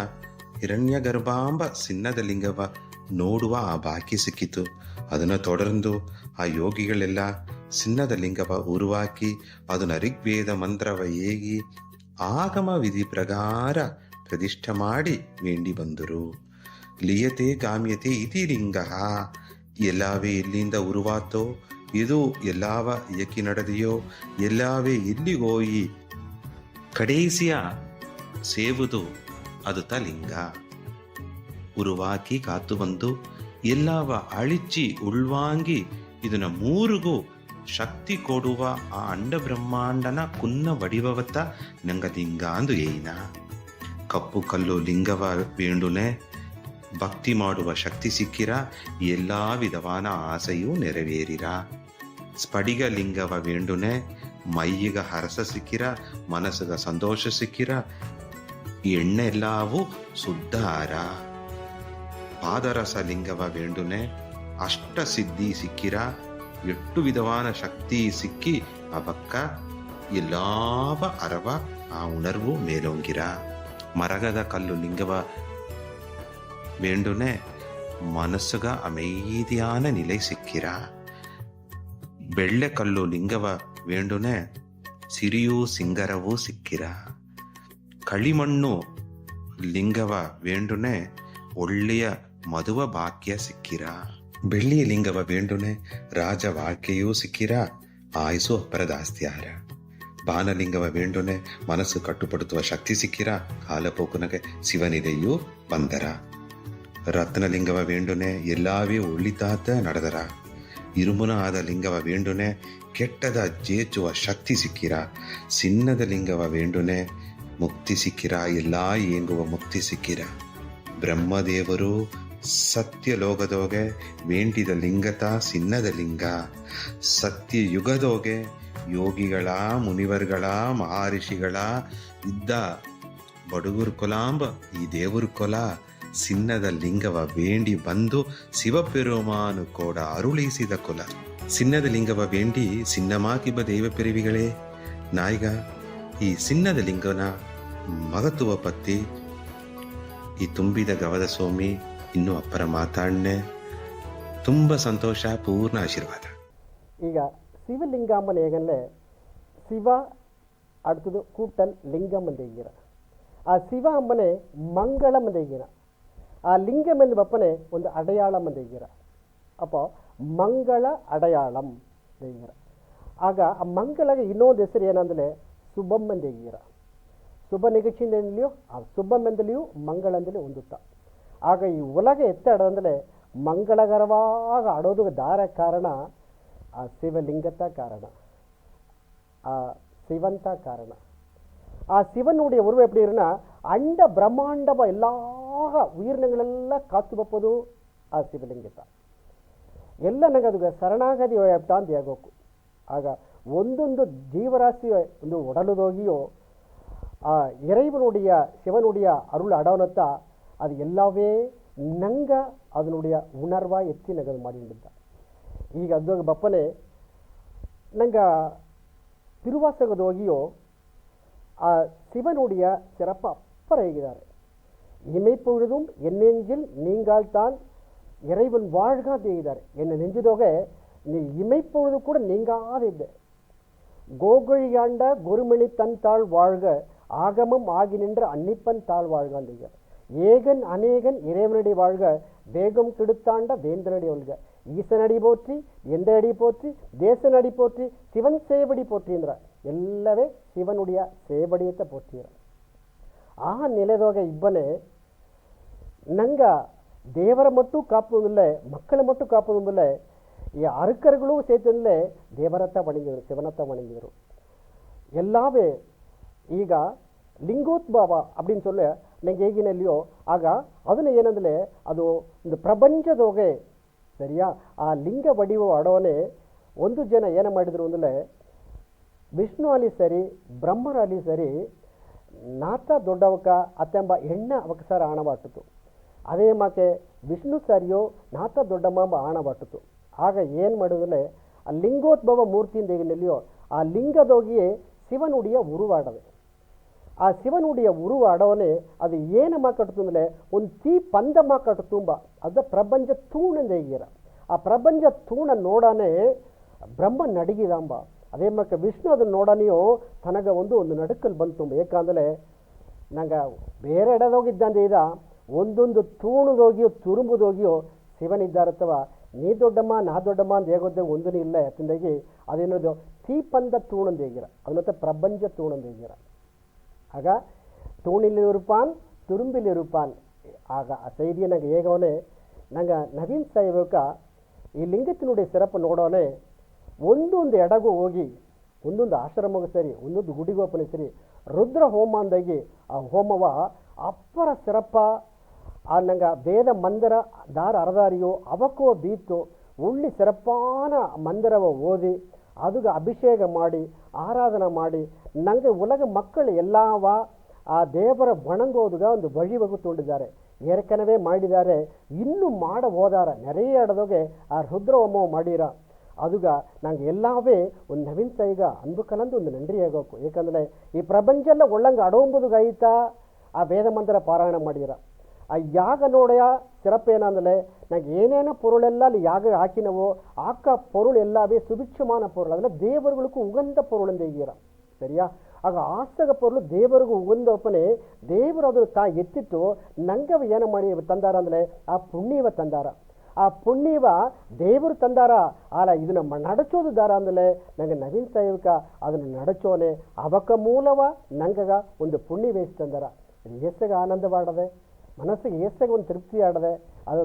ಹಿರಣ್ಯ ಗರ್ಭಾಂಬ ಸಿನ್ನದ ಲಿಂಗವ ನೋಡುವ ಆ ಬಾಕಿ ಸಿಕ್ಕಿತು. ಅದನ್ನು ತೊಡರ್ದು ಆ ಯೋಗಿಗಳೆಲ್ಲ ಸಿನ್ನದ ಲಿಂಗವ ಉರುವಾಕಿ ಅದನ್ನು ಋಗ್ವೇದ ಮಂತ್ರವ ಏಗಿ ಆಗಮ ವಿಧಿ ಪ್ರಕಾರ ಪ್ರತಿಷ್ಠೆ ಮಾಡಿ ವೇಂಡಿ ಬಂದರು. ಲಿಯತೆ ಗಾಮ್ಯತೆ ಇತಿ ಲಿಂಗ ಎಲ್ಲಾವೇ ಎಲ್ಲಿಂದ ಉರುವಾತೋ ಇದು ಎಲ್ಲಾವ ಏಕಿ ನಡೆದೆಯೋ ಎಲ್ಲಾವೇ ಎಲ್ಲಿಗೋಯಿ ಕಡೇಸಿಯ ಸೇವುದು ಅದು ಲಿಂಗ. ಉರುವಾಕಿ ಕಾತು ಬಂದು ಎಲ್ಲವ ಅಳಿಚಿ ಉಳ್ವಾಂಗಿ ಇದನ್ನ ಮೂರಿಗೂ ಶಕ್ತಿ ಕೊಡುವ ಆ ಅಂಡ ಬ್ರಹ್ಮಾಂಡನ ಕುನ್ನ ವಡಿವವತ್ತ ನಂಗದಿಂಗ ಅಂದು ಏನ. ಕಪ್ಪು ಕಲ್ಲು ಲಿಂಗವ ಬೇಂಡುನೆ ಭಕ್ತಿ ಮಾಡುವ ಶಕ್ತಿ ಸಿಕ್ಕಿರ ಎಲ್ಲಾ ವಿಧವಾನ ಆಸೆಯೂ ನೆರವೇರಿರ. ಸ್ಫಟಿಗ ಲಿಂಗವ ಬೇಂಡುನೆ ಮೈಯಿಗ ಹರಸ ಸಿಕ್ಕಿರ, ಮನಸ್ಸಿಗ ಸಂತೋಷ ಸಿಕ್ಕಿರ, ಎಣ್ಣೆ ಎಲ್ಲವೂ ಶುದ್ಧ ಆರ. ಪಾದರಸ ಲಿಂಗವ ಬೇಂಡುನೆ ಅಷ್ಟ ಸಿದ್ಧಿ ಸಿಕ್ಕಿರ, ಎಟ್ಟು ವಿಧವಾನ ಶಕ್ತಿ ಸಿಕ್ಕಿ ಅವಕ್ಕ ಎಲ್ಲಾವ ಅರವ ಆ ಉಣರ್ವು ಮೇಲೊಂಗಿರ. ಮರಗದ ಕಲ್ಲು ಲಿಂಗವ ಬೇಂಡುನೆ ಮನಸ್ಸುಗ ಅಮೈದಿಯಾನ ನಿಲೆ ಸಿಕ್ಕಿರ. ಬೆಳ್ಳೆ ಕಲ್ಲು ಲಿಂಗವ ಬೇಂಡುನೆ ಸಿರಿಯೂ ಸಿಂಗರವೂ ಸಿಕ್ಕಿರ. ಕಳಿಮಣ್ಣು ಲಿಂಗವ ಬೇಂಡುನೆ ಒಳ್ಳೆಯ ಮಧುವ ಭಾಗ್ಯ ಸಿಕ್ಕಿರ. ಬೆಳ್ಳಿಯ ಲಿಂಗವ ಬೇಂಡುನೆ ರಾಜ ವಾಕ್ಯೆಯೂ ಸಿಕ್ಕಿರ, ಆಯುಸು ಅಪರದಾಸ್ತಿಯಾರ. ಬಾನಲಿಂಗವ ಬೇಂಡುನೆ ಮನಸ್ಸು ಕಟ್ಟುಪಡುತ್ತುವ ಶಕ್ತಿ ಸಿಕ್ಕಿರ, ಕಾಲಪೋಕುನಗೆ ಶಿವನಿದೆಯೂ ಬಂದರ. ರತ್ನಲಿಂಗವ ಬೇಂಡುನೆ ಎಲ್ಲಾವೇ ಒಳ್ಳಿತಾತ ನಡೆದರ. ಇರುಮುನ ಆದ ಲಿಂಗವ ಬೇಂಡುನೆ ಕೆಟ್ಟದ ಜೇಚುವ ಶಕ್ತಿ ಸಿಕ್ಕಿರ. ಸಿನ್ನದ ಲಿಂಗವ ಬೇಂಡುನೆ ಮುಕ್ತಿ ಸಿಕ್ಕಿರ, ಎಲ್ಲಾ ಏಂಗುವ ಮುಕ್ತಿ ಸಿಕ್ಕಿರ. ಬ್ರಹ್ಮದೇವರು ಸತ್ಯ ಲೋಕದೋಗೆ ವೇಂಟಿದ ಲಿಂಗತ ಸಿನ್ನದ ಲಿಂಗ. ಸತ್ಯ ಯುಗದೋಗೆ ಯೋಗಿಗಳ ಮುನಿವರ್ಗಳ ಮಹರ್ಷಿಗಳ ಇದ್ದ ಬಡುಗುರು ಕೊಲಾಂಬ ಈ ದೇವರು ಕೊಲ ಸಿನ್ನದ ಲಿಂಗವ ಬೇಂಡಿ ಬಂದು ಶಿವಪೆರುಮಾನು ಕೂಡ ಅರುಳಿಸಿದ ಕೊಲ. ಸಿನ್ನದ ಲಿಂಗವ ಬೇಂಡಿ ಸಿನ್ನಮಾಕಿಬ ದೇವ ಪೆರಿವಿಗಳೇ ನಾಯಿಗ ಈ ಸಿನ್ನದ ಲಿಂಗನ ಮಗತುವ ಪತ್ತಿ ಈ ತುಂಬಿದ ಗವದ ಸೋಮಿ ಇನ್ನೂ ಅಪ್ಪರ ಮಾತಾಡ್ನೆ ತುಂಬ ಸಂತೋಷ, ಪೂರ್ಣ ಆಶೀರ್ವಾದ. ಈಗ ಶಿವಲಿಂಗಾಂಬನ ಹೇಗಂದ್ರೆ ಶಿವ അടുത്തത് കൂട്ടൽ ലിംഗം എന്തെയ്യറ. ಆ ಶಿವ ಅಂಬನೆ ಮಂಗಳಂ ಎಂದೆಯ್ಯರ. ಆ ಲಿಂಗಂ ಎಂದು ಬಪ್ಪನೆ ಒಂದು ಅಡೆಯಾಳಂ ಎಂದೆಯ್ಯರ. ಅಪ್ಪೋ ಮಂಗಳ ಅಡೆಯಾಳಂ ಎಂದೆಯ್ಯರ. ಆಗ ಆ ಮಂಗಳಗೆ ಇನ್ನೊಂದು ಹೆಸರು ಏನಂದರೆ ಶುಭಂ ಎಂದೆಯ್ಯರ. ಶುಭ ನಿಗಚಿಯಿಂದಲೂ ಆ ಶುಭಂ ಎಂದಲಿಯೂ ಮಂಗಳಂದಲೂ ಹೊಂದುತ್ತಾ. ಆಗ ಈ ಉಲಗ ಎತ್ತಾಡೋದಂದರೆ ಮಂಗಳಕರವಾಗ ಆಡೋದು ದಾರ ಕಾರಣ ಆ ಶಿವಲಿಂಗತ ಕಾರಣ, ಆ சிவன் தான் காரணம். ஆ சிவனுடைய உருவம் எப்படி இருக்குன்னா அண்ட பிரம்மாண்டமாக எல்லா உயிரினங்களெல்லாம் காத்து ಬಪ್ಪದು ಆ ಶಿವಲಿಂಗ ಎಲ್ಲ ನನಗೆ ಅದು ಶರಣಾಗತಿ தான் தேகோಕು. ಆಗ ಒಂದೊಂದು ಜೀವರಾಶಿ ಒಂದು உடலுதோகியோ ಆ இறைவனுடைய சிவனுடைய அருள் அடவனத்தா அது எல்லாவே ನಂಗ ಅದನುடைய ಉಣರ್ವ ಎತ್ತಿ ನಗದು ಮಾಡಿದ್ದ. ಈಗ ಅದು ಬಪ್ಪನೆ ನಂಗೆ திருவாசகதோகியோ ಆ ಶಿವನುடைய சிறப்பு அப்பற ಹೇಗಿದ್ದಾರೆ. இமைப்பொழுதும் என் நெஞ்சில் நீங்கள் தான் இறைவன் வாழ்கா தேಗಿದ್ದಾರೆ. என்ன நெஞ்சுதோகை நீ இமைப்பொழுது கூட நீங்காத ಇದ್ದೆ. கோகழியாண்ட குருமணி தன் தாழ் வாழ்க ஆகமம் ஆகி நின்ற அன்னிப்பன் தாழ் வாழ்க ಅಂದೀಗ. ஏகன் அநேகன் இறைவனடி வாழ்க வேகம் கெடுத்தாண்ட வேந்தனடி ஒல்க. ಈಸನಡಿ ಪೋತ್ರಿ, ಎಂದಡಿ ಪೋತ್ರಿ, ದೇಶನಡಿ ಪೋತ್ರಿ, ಶಿವನ್ ಸೇವಡಿ ಪೋತ್ರಿ ಅಂದ್ರ ಎಲ್ಲವೇ ಶಿವನುடைய ಸೇವಡಿಯತ್ತ ಪೋತ್ರಿರ. ಆ ನೆಲೆದೋಗ ಇಬ್ಬನೇ ನಂಗ ದೇವರ ಮಟ್ಟು ಕಾಪುವುದಿಲ್ಲ, ಮಕ್ಕಳ ಮಟ್ಟು ಕಾಪುವುದಿಲ್ಲ. ಈ ಅರ್ಕರುಗಳು ಸೇತಂದಲೇ ದೇವರತ್ತ ವಣಗಿದರು, ಶಿವನತ್ತ ವಣಗಿದರು. ಎಲ್ಲವೇ ಈಗ ಲಿಂಗೋದ್ಭವ அப்படின்னு சொல்ல ನಂಗೆ ಹೇಗಿನ இல்லையோ ಆಗ ಅದನ್ನು ಏನಂದರೆ ಅದು ಒಂದು ಪ್ರಪಂಚದೋಗೆ ಸರಿಯಾ. ಆ ಲಿಂಗ ವಡಿವ ಅಡೋನೆ ಒಂದು ಜನ ಏನು ಮಾಡಿದರು ಅಂದರೆ ವಿಷ್ಣು ಅಲ್ಲಿ ಸರಿ ಬ್ರಹ್ಮರಲ್ಲಿ ಸರಿ ನಾಥ ದೊಡ್ಡವಕ ಅತ್ತೆಂಬ ಎಣ್ಣ ಅವಕಸಾರ ಆಣಬಾಟಿತು. ಅದೇ ಮಾಕೆ ವಿಷ್ಣು ಸರಿಯೋ ನಾಥ ದೊಡ್ಡಮ್ಮ ಎಂಬ ಆಣಬಾಟಿತು. ಆಗ ಏನು ಮಾಡಿದ್ರೆ ಆ ಲಿಂಗೋದ್ಭವ ಮೂರ್ತಿಯಿಂದ ಹೇಗಿನಲ್ಲಿಯೋ ಆ ಲಿಂಗದೋಗಿಯೇ ಶಿವನುಡಿಯ ಉರುವಾಡವೆ. ಆ ಶಿವನುಡಿಯ ಉರುವಾಡವನೇ ಅದು ಏನಮ್ಮ ಕಟ್ಟುತ್ತು ಅಂದರೆ ಒಂದು ತೀ ಪಂದಮ್ಮ ಕಟ್ಟುತ್ತುಂಬ ಅದು ಪ್ರಪಂಚ ತೂಣಂದ ಹೇಗಿರ. ಆ ಪ್ರಪಂಚ ತೂಣ ನೋಡಾನೆ ಬ್ರಹ್ಮ ನಡಗಿದಾಂಬ. ಅದೇ ಮಕ್ಕ ವಿಷ್ಣು ಅದನ್ನು ನೋಡನೆಯೋ ತನಗೆ ಒಂದು ನಡುಕಲ್ಲಿ ಬಂತು. ಏಕೆಂದರೆ ನಂಗೆ ಬೇರೆ ಎಡದೋಗಿದ್ದಂತೆ ಇದ ಒಂದೊಂದು ತೂಣದೋಗಿಯೋ ತುರುಂಬುದೋಗಿಯೋ ಶಿವನಿದ್ದಾರತ್ತವ ನೀ ದೊಡ್ಡಮ್ಮ ನಾ ದೊಡ್ಡಮ್ಮ ಅಂತ ಹೇಗೋದೇ ಒಂದೂ ಇಲ್ಲ. ಯಾಕಂದಾಗಿ ಅದೇನದು ತೀಪಂದ ತೂಣಂದ ಹೇಗಿರ, ಅದನ್ನತ್ತ ಪ್ರಪಂಚ ತೂಣಂದ ಹೇಗಿರ. ಆಗ தூணில் இருப்பான் துரும்பில் இருப்பான். ஆக செய்தியை நாங்கள் ஏகவனே நாங்கள் ನವೀನ್ ಸಾಹೇಬಕ ಈ ಲಿಂಗತ್ತಿನುடைய ಸಿರಪ್ಪು ನೋಡೋನೆ ಒಂದೊಂದು ಎಡಗೂ ಹೋಗಿ ಒಂದೊಂದು ಆಶ್ರಮಗೂ ಸರಿ ಒಂದೊಂದು ಗುಡಿಗೋಪನೆ ಸರಿ ರುದ್ರ ಹೋಮ ಅಂದಾಗಿ ಆ ಹೋಮವ ಅಪ್ಪರ ಸಿರಪ್ಪ ಆ ನಂಗೆ ವೇದ ಮಂದಿರ ದಾರ ಅರದಾರಿಯೋ ಅವಕ್ಕೋ ಬೀತು ಉಳ್ಳಿ ಸಿರಪ್ಪಾನ ಮಂದಿರವ ಓದಿ அதுக்கு ಅಭಿಷೇಕ ಮಾಡಿ ಆರಾಧನೆ ಮಾಡಿ ನಂಗೆ ಉಲಗ ಮಕ್ಕಳು ಎಲ್ಲವ ಆ ದೇವರ ವಣಂಗೋದುಗ ಒಂದು ವಹಿವಗುತ್ತೊಂಡಿದ್ದಾರೆ. ಏರ್ಕನವೇ ಮಾಡಿದ್ದಾರೆ, ಇನ್ನೂ ಮಾಡ ಹೋದಾರ ನೆರೆಯ ಎಡದೋಗೆ ಆ ರುದ್ರ ಹೋಮ ಮಾಡಿರ. ಅದುಗ ನಂಗೆ ಎಲ್ಲವೇ ಒಂದು ನವೀನ್ ಸಾಯಿಗ ಅಂದು ಕಲಂದು ಒಂದು ನಂಡ್ರಿ ಆಗೋಕು. ಏಕೆಂದರೆ ಈ ಪ್ರಪಂಚ ಎಲ್ಲ ಒಳ್ಳಂಗೆ ಅಡೋಂಬುದುಗಾಯ್ತಾ ಆ ವೇದ ಮಂದಿರ ಪಾರಾಯಣ ಮಾಡಿರ. ಆ ಯಾಗ ನೋಡೆಯ ಸಿರಪ್ಪೇನಂದರೆ ನಂಗೆ ಏನೇನೋ ಪೊರುಳೆಲ್ಲ ಅಲ್ಲಿ ಯಾಗ ಹಾಕಿನವೋ ಆಕ ಪೊರುಳು ಎಲ್ಲವೇ ಸುಭಿಕ್ಷಮಾನ ಪೊರುಳು, ಅದನ್ನು ದೇವರುಗಳಿಗೂ ಉಗಂದ ಪೊರುಳಿಂದ ಈಗಿರ. ಸರಿಯಾ? ಆಗ ಆಸಗ ಪೊರುಳು ದೇವರಿಗೂ ಉಗಂದಪ್ಪನೇ ದೇವರು ಅದನ್ನು ಎತ್ತಿಟ್ಟು ನಂಗೆ ಏನು ಮಾಡಿ ತಂದಾರ ಅಂದರೆ ಆ ಪುಣ್ಯವ ತಂದಾರ. ಆ ಪುಣ್ಯವ ದೇವರು ತಂದಾರ. ಅಲ್ಲ ಇದನ್ನು ನಡಚೋದು ದಾರ ಅಂದಲೇ ನಂಗೆ ನವೀನ್ ಸಾಹೇಬಕ ಅದನ್ನು ನಡಚೋನೆ ಅವಕ ಮೂಲವ ನಂಗಗ ಒಂದು ಪುಣ್ಯ ವೇಸಿ ತಂದಾರ. ಏಸಗ ಆನಂದವಾಡದೆ, ಮನಸ್ಸಿಗೆ ಏಸಗ ಒಂದು ತೃಪ್ತಿ ಆಡದೆ. ಅದು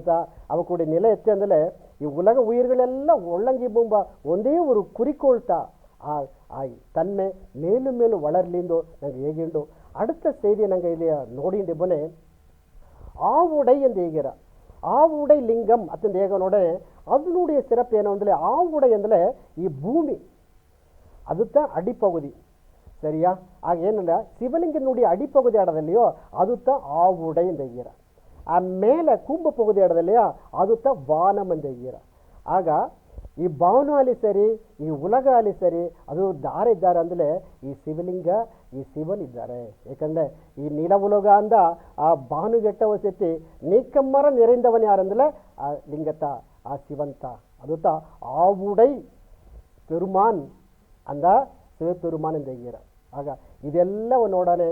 ಅವ ಕೂಡ ನೆಲೆ ಎತ್ತೆ ಅಂದಲೇ ಈ ಉಲಗ ಉಯಿರುಗಳೆಲ್ಲ ಒಳ್ಳಂಗಿ ಬೊಂಬ ಒಂದೇ ಒಂದು ಕುರಿಕೊಳ್ತಾ ಆ ತನ್ಮೆ ಮೇಲು ಮೇಲು ವಳರ್ಲಿಂದು ನಂಗೆ ಹೇಗಿಂಡು. அடுத்த செய்தியை நாங்கள் இதில் ನೋಡಿಂಡೆ ಬನೆ ಆ ಉಡೈ ಎಂದು ಹೇಗಿರ. ಆ ಉಡೈ ಲಿಂಗಂ ಅತ್ತಂದು ಹೇಗ ನೋಡೆ ಅದನ್ನುடைய ಸಿರಪ್ಪು ಏನು ಅಂದರೆ ಆ ಉಡೈ ಅಂದರೆ ಈ ಭೂಮಿ ಅದು ಅಡಿಪಗುದಿ. ಸರಿಯಾ? ಆಗ ಏನಂದ್ರೆ ಶಿವಲಿಂಗನುடைய ಅಡಿಪಗುದಿ ಆಡದಲ್ಲಿಯೋ ಅದು ಆ ಉಡೈ ಎಂದು ಹೇಗಿರ. ಆ ಮೇಲೆ ಕುಂಭ ಪಗುದಿ ಆಡದಲ್ಲಿಯೋ ಅದು ವಾನಂ ಎಂದು ಹೇಗಿರ. ಆಗ ಈ ಭಾವನ ಅಲ್ಲಿ ಸರಿ ಈ ಉಲಗ ಅಲ್ಲಿ ಸರಿ ಅದು ದಾರ ಇದ್ದಾರೆ ಅಂದರೆ ಈ ಶಿವಲಿಂಗ ಈ ಶಿವನ್ ಇದ್ದಾರೆ. ಏಕೆಂದರೆ ಈ ನೀಲ ಉಲಗ ಅಂದ ಆ ಭಾನುಗೆಟ್ಟವ ಸೆತ್ತಿ ನೀಕಮ್ಮರ ನೆರೆಂದವನು ಯಾರಂದರೆ ಆ ಲಿಂಗತ ಆ ಶಿವಂತ ಅದು ಆ ಉಡೈ ಪೆರುಮಾನ್ ಅಂದ ಶಿವಪೆರುಮಾನ್ ಎಂದು ಹೇಗಿರ. ಆಗ ಇದೆಲ್ಲವ ನೋಡನೆ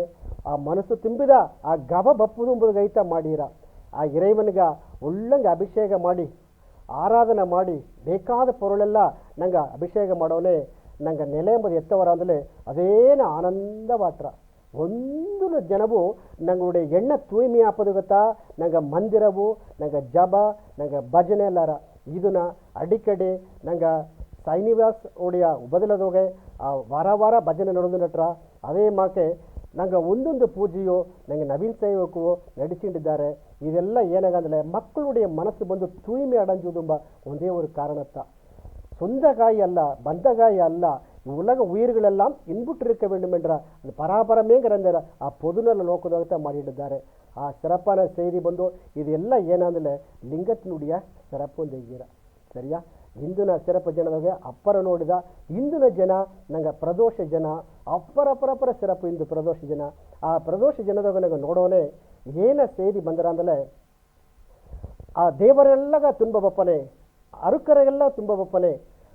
ಆ ಮನಸ್ಸು ತುಂಬಿದ ಆ ಗವ ಬಪ್ಪುದುಂಬುದು ಗೈತ ಮಾಡಿರ. ಆ ಇறைவನಿಗ ಒಳ್ಳಂಗೆ ಅಭಿಷೇಕ ಮಾಡಿ ಆರಾಧನೆ ಮಾಡಿ ಬೇಕಾದ ಪೊರುಳೆಲ್ಲ ನಂಗೆ ಅಭಿಷೇಕ ಮಾಡೋನೆ ನಂಗೆ ನೆಲೆ ಎಂಬುದು ಎತ್ತವರ ಅಂದರೆ ಅದೇನು ಆನಂದವಾಟ್ರ. ಒಂದು ಜನವು ನಂಗೆ ಎಣ್ಣೆ ತೂಯ್ಮೆ ಹಾಪದು ಗೊತ್ತಾ ನಂಗೆ ಮಂದಿರವು ನಂಗೆ ಜಪ ನಂಗೆ ಭಜನೆ ಎಲ್ಲಾರ ಇದನ್ನ ಅಡಿಕಡೆ ನಂಗೆ ಸೈನಿವಾಸ್ ಒಡೆಯ ಬದಲದೋಗೆ ಆ ವಾರ ವಾರ ಭಜನೆ ನಡೆದು ನಟ್ರ ಅದೇ ಮಾಕೆ ನಂಗೆ ಒಂದೊಂದು ಪೂಜೆಯೋ ನಂಗೆ ನವೀನ್ ಸಾಹೇಬಕ್ಕೂ ನಡೆಸಿಕೊಂಡಿದ್ದಾರೆ. ಇದೆಲ್ಲ ಏನಾಗಂದರೆ ಮಕ್ಕಳುடைய ಮನಸ್ಸು ಬಂದು ತೂಯ್ಮೆ ಅಡಂಜುದುಂಬ ಒಂದೇ ಒಂದು ಕಾರಣತ್ತ சொந்தகாய் அல்ல பந்தகாய் அல்ல உலக உயிர்களெல்லாம் இன்புற்றிருக்க வேண்டும் என்ற அந்த பராபரமேங்கிற ಆ பொதுநல நோக்கದಾಗ ಮಾಡಿದ್ದಾರೆ. ಆ ಸಿರಪ್ಪನ ಸೇರಿ ಬಂದು ಇದೆಲ್ಲ ಏನಂದರೆ ಲಿಂಗತ್ತಿನುடைய ಸಿರಪ್ಪು ಒಂದು ಹೇಗಿರ. ಸರಿಯಾ? ಇಂದಿನ ಸಿರಪ್ಪ ಜನದಾಗ ಅಪ್ಪರ ನೋಡಿದ ಇಂದಿನ ಜನ ನಂಗೆ ಪ್ರದೋಷ ಜನ ಅಪ್ಪರ ಸಿರಪ್ಪು ಇಂದು ಪ್ರದೋಷ ಜನ. ಆ ಪ್ರದೋಷ ಜನದಾಗ ನಂಗೆ ನೋಡೋನೆ ಏನ ಸೇರಿ ಬಂದರ ಅಂದರೆ ಆ ದೇವರೆಲ್ಲಗ ತುಂಬ ಬಪ್ಪನೆ ಅರುಕರೆಲ್ಲ ತುಂಬ ಬಪ್ಪನೆ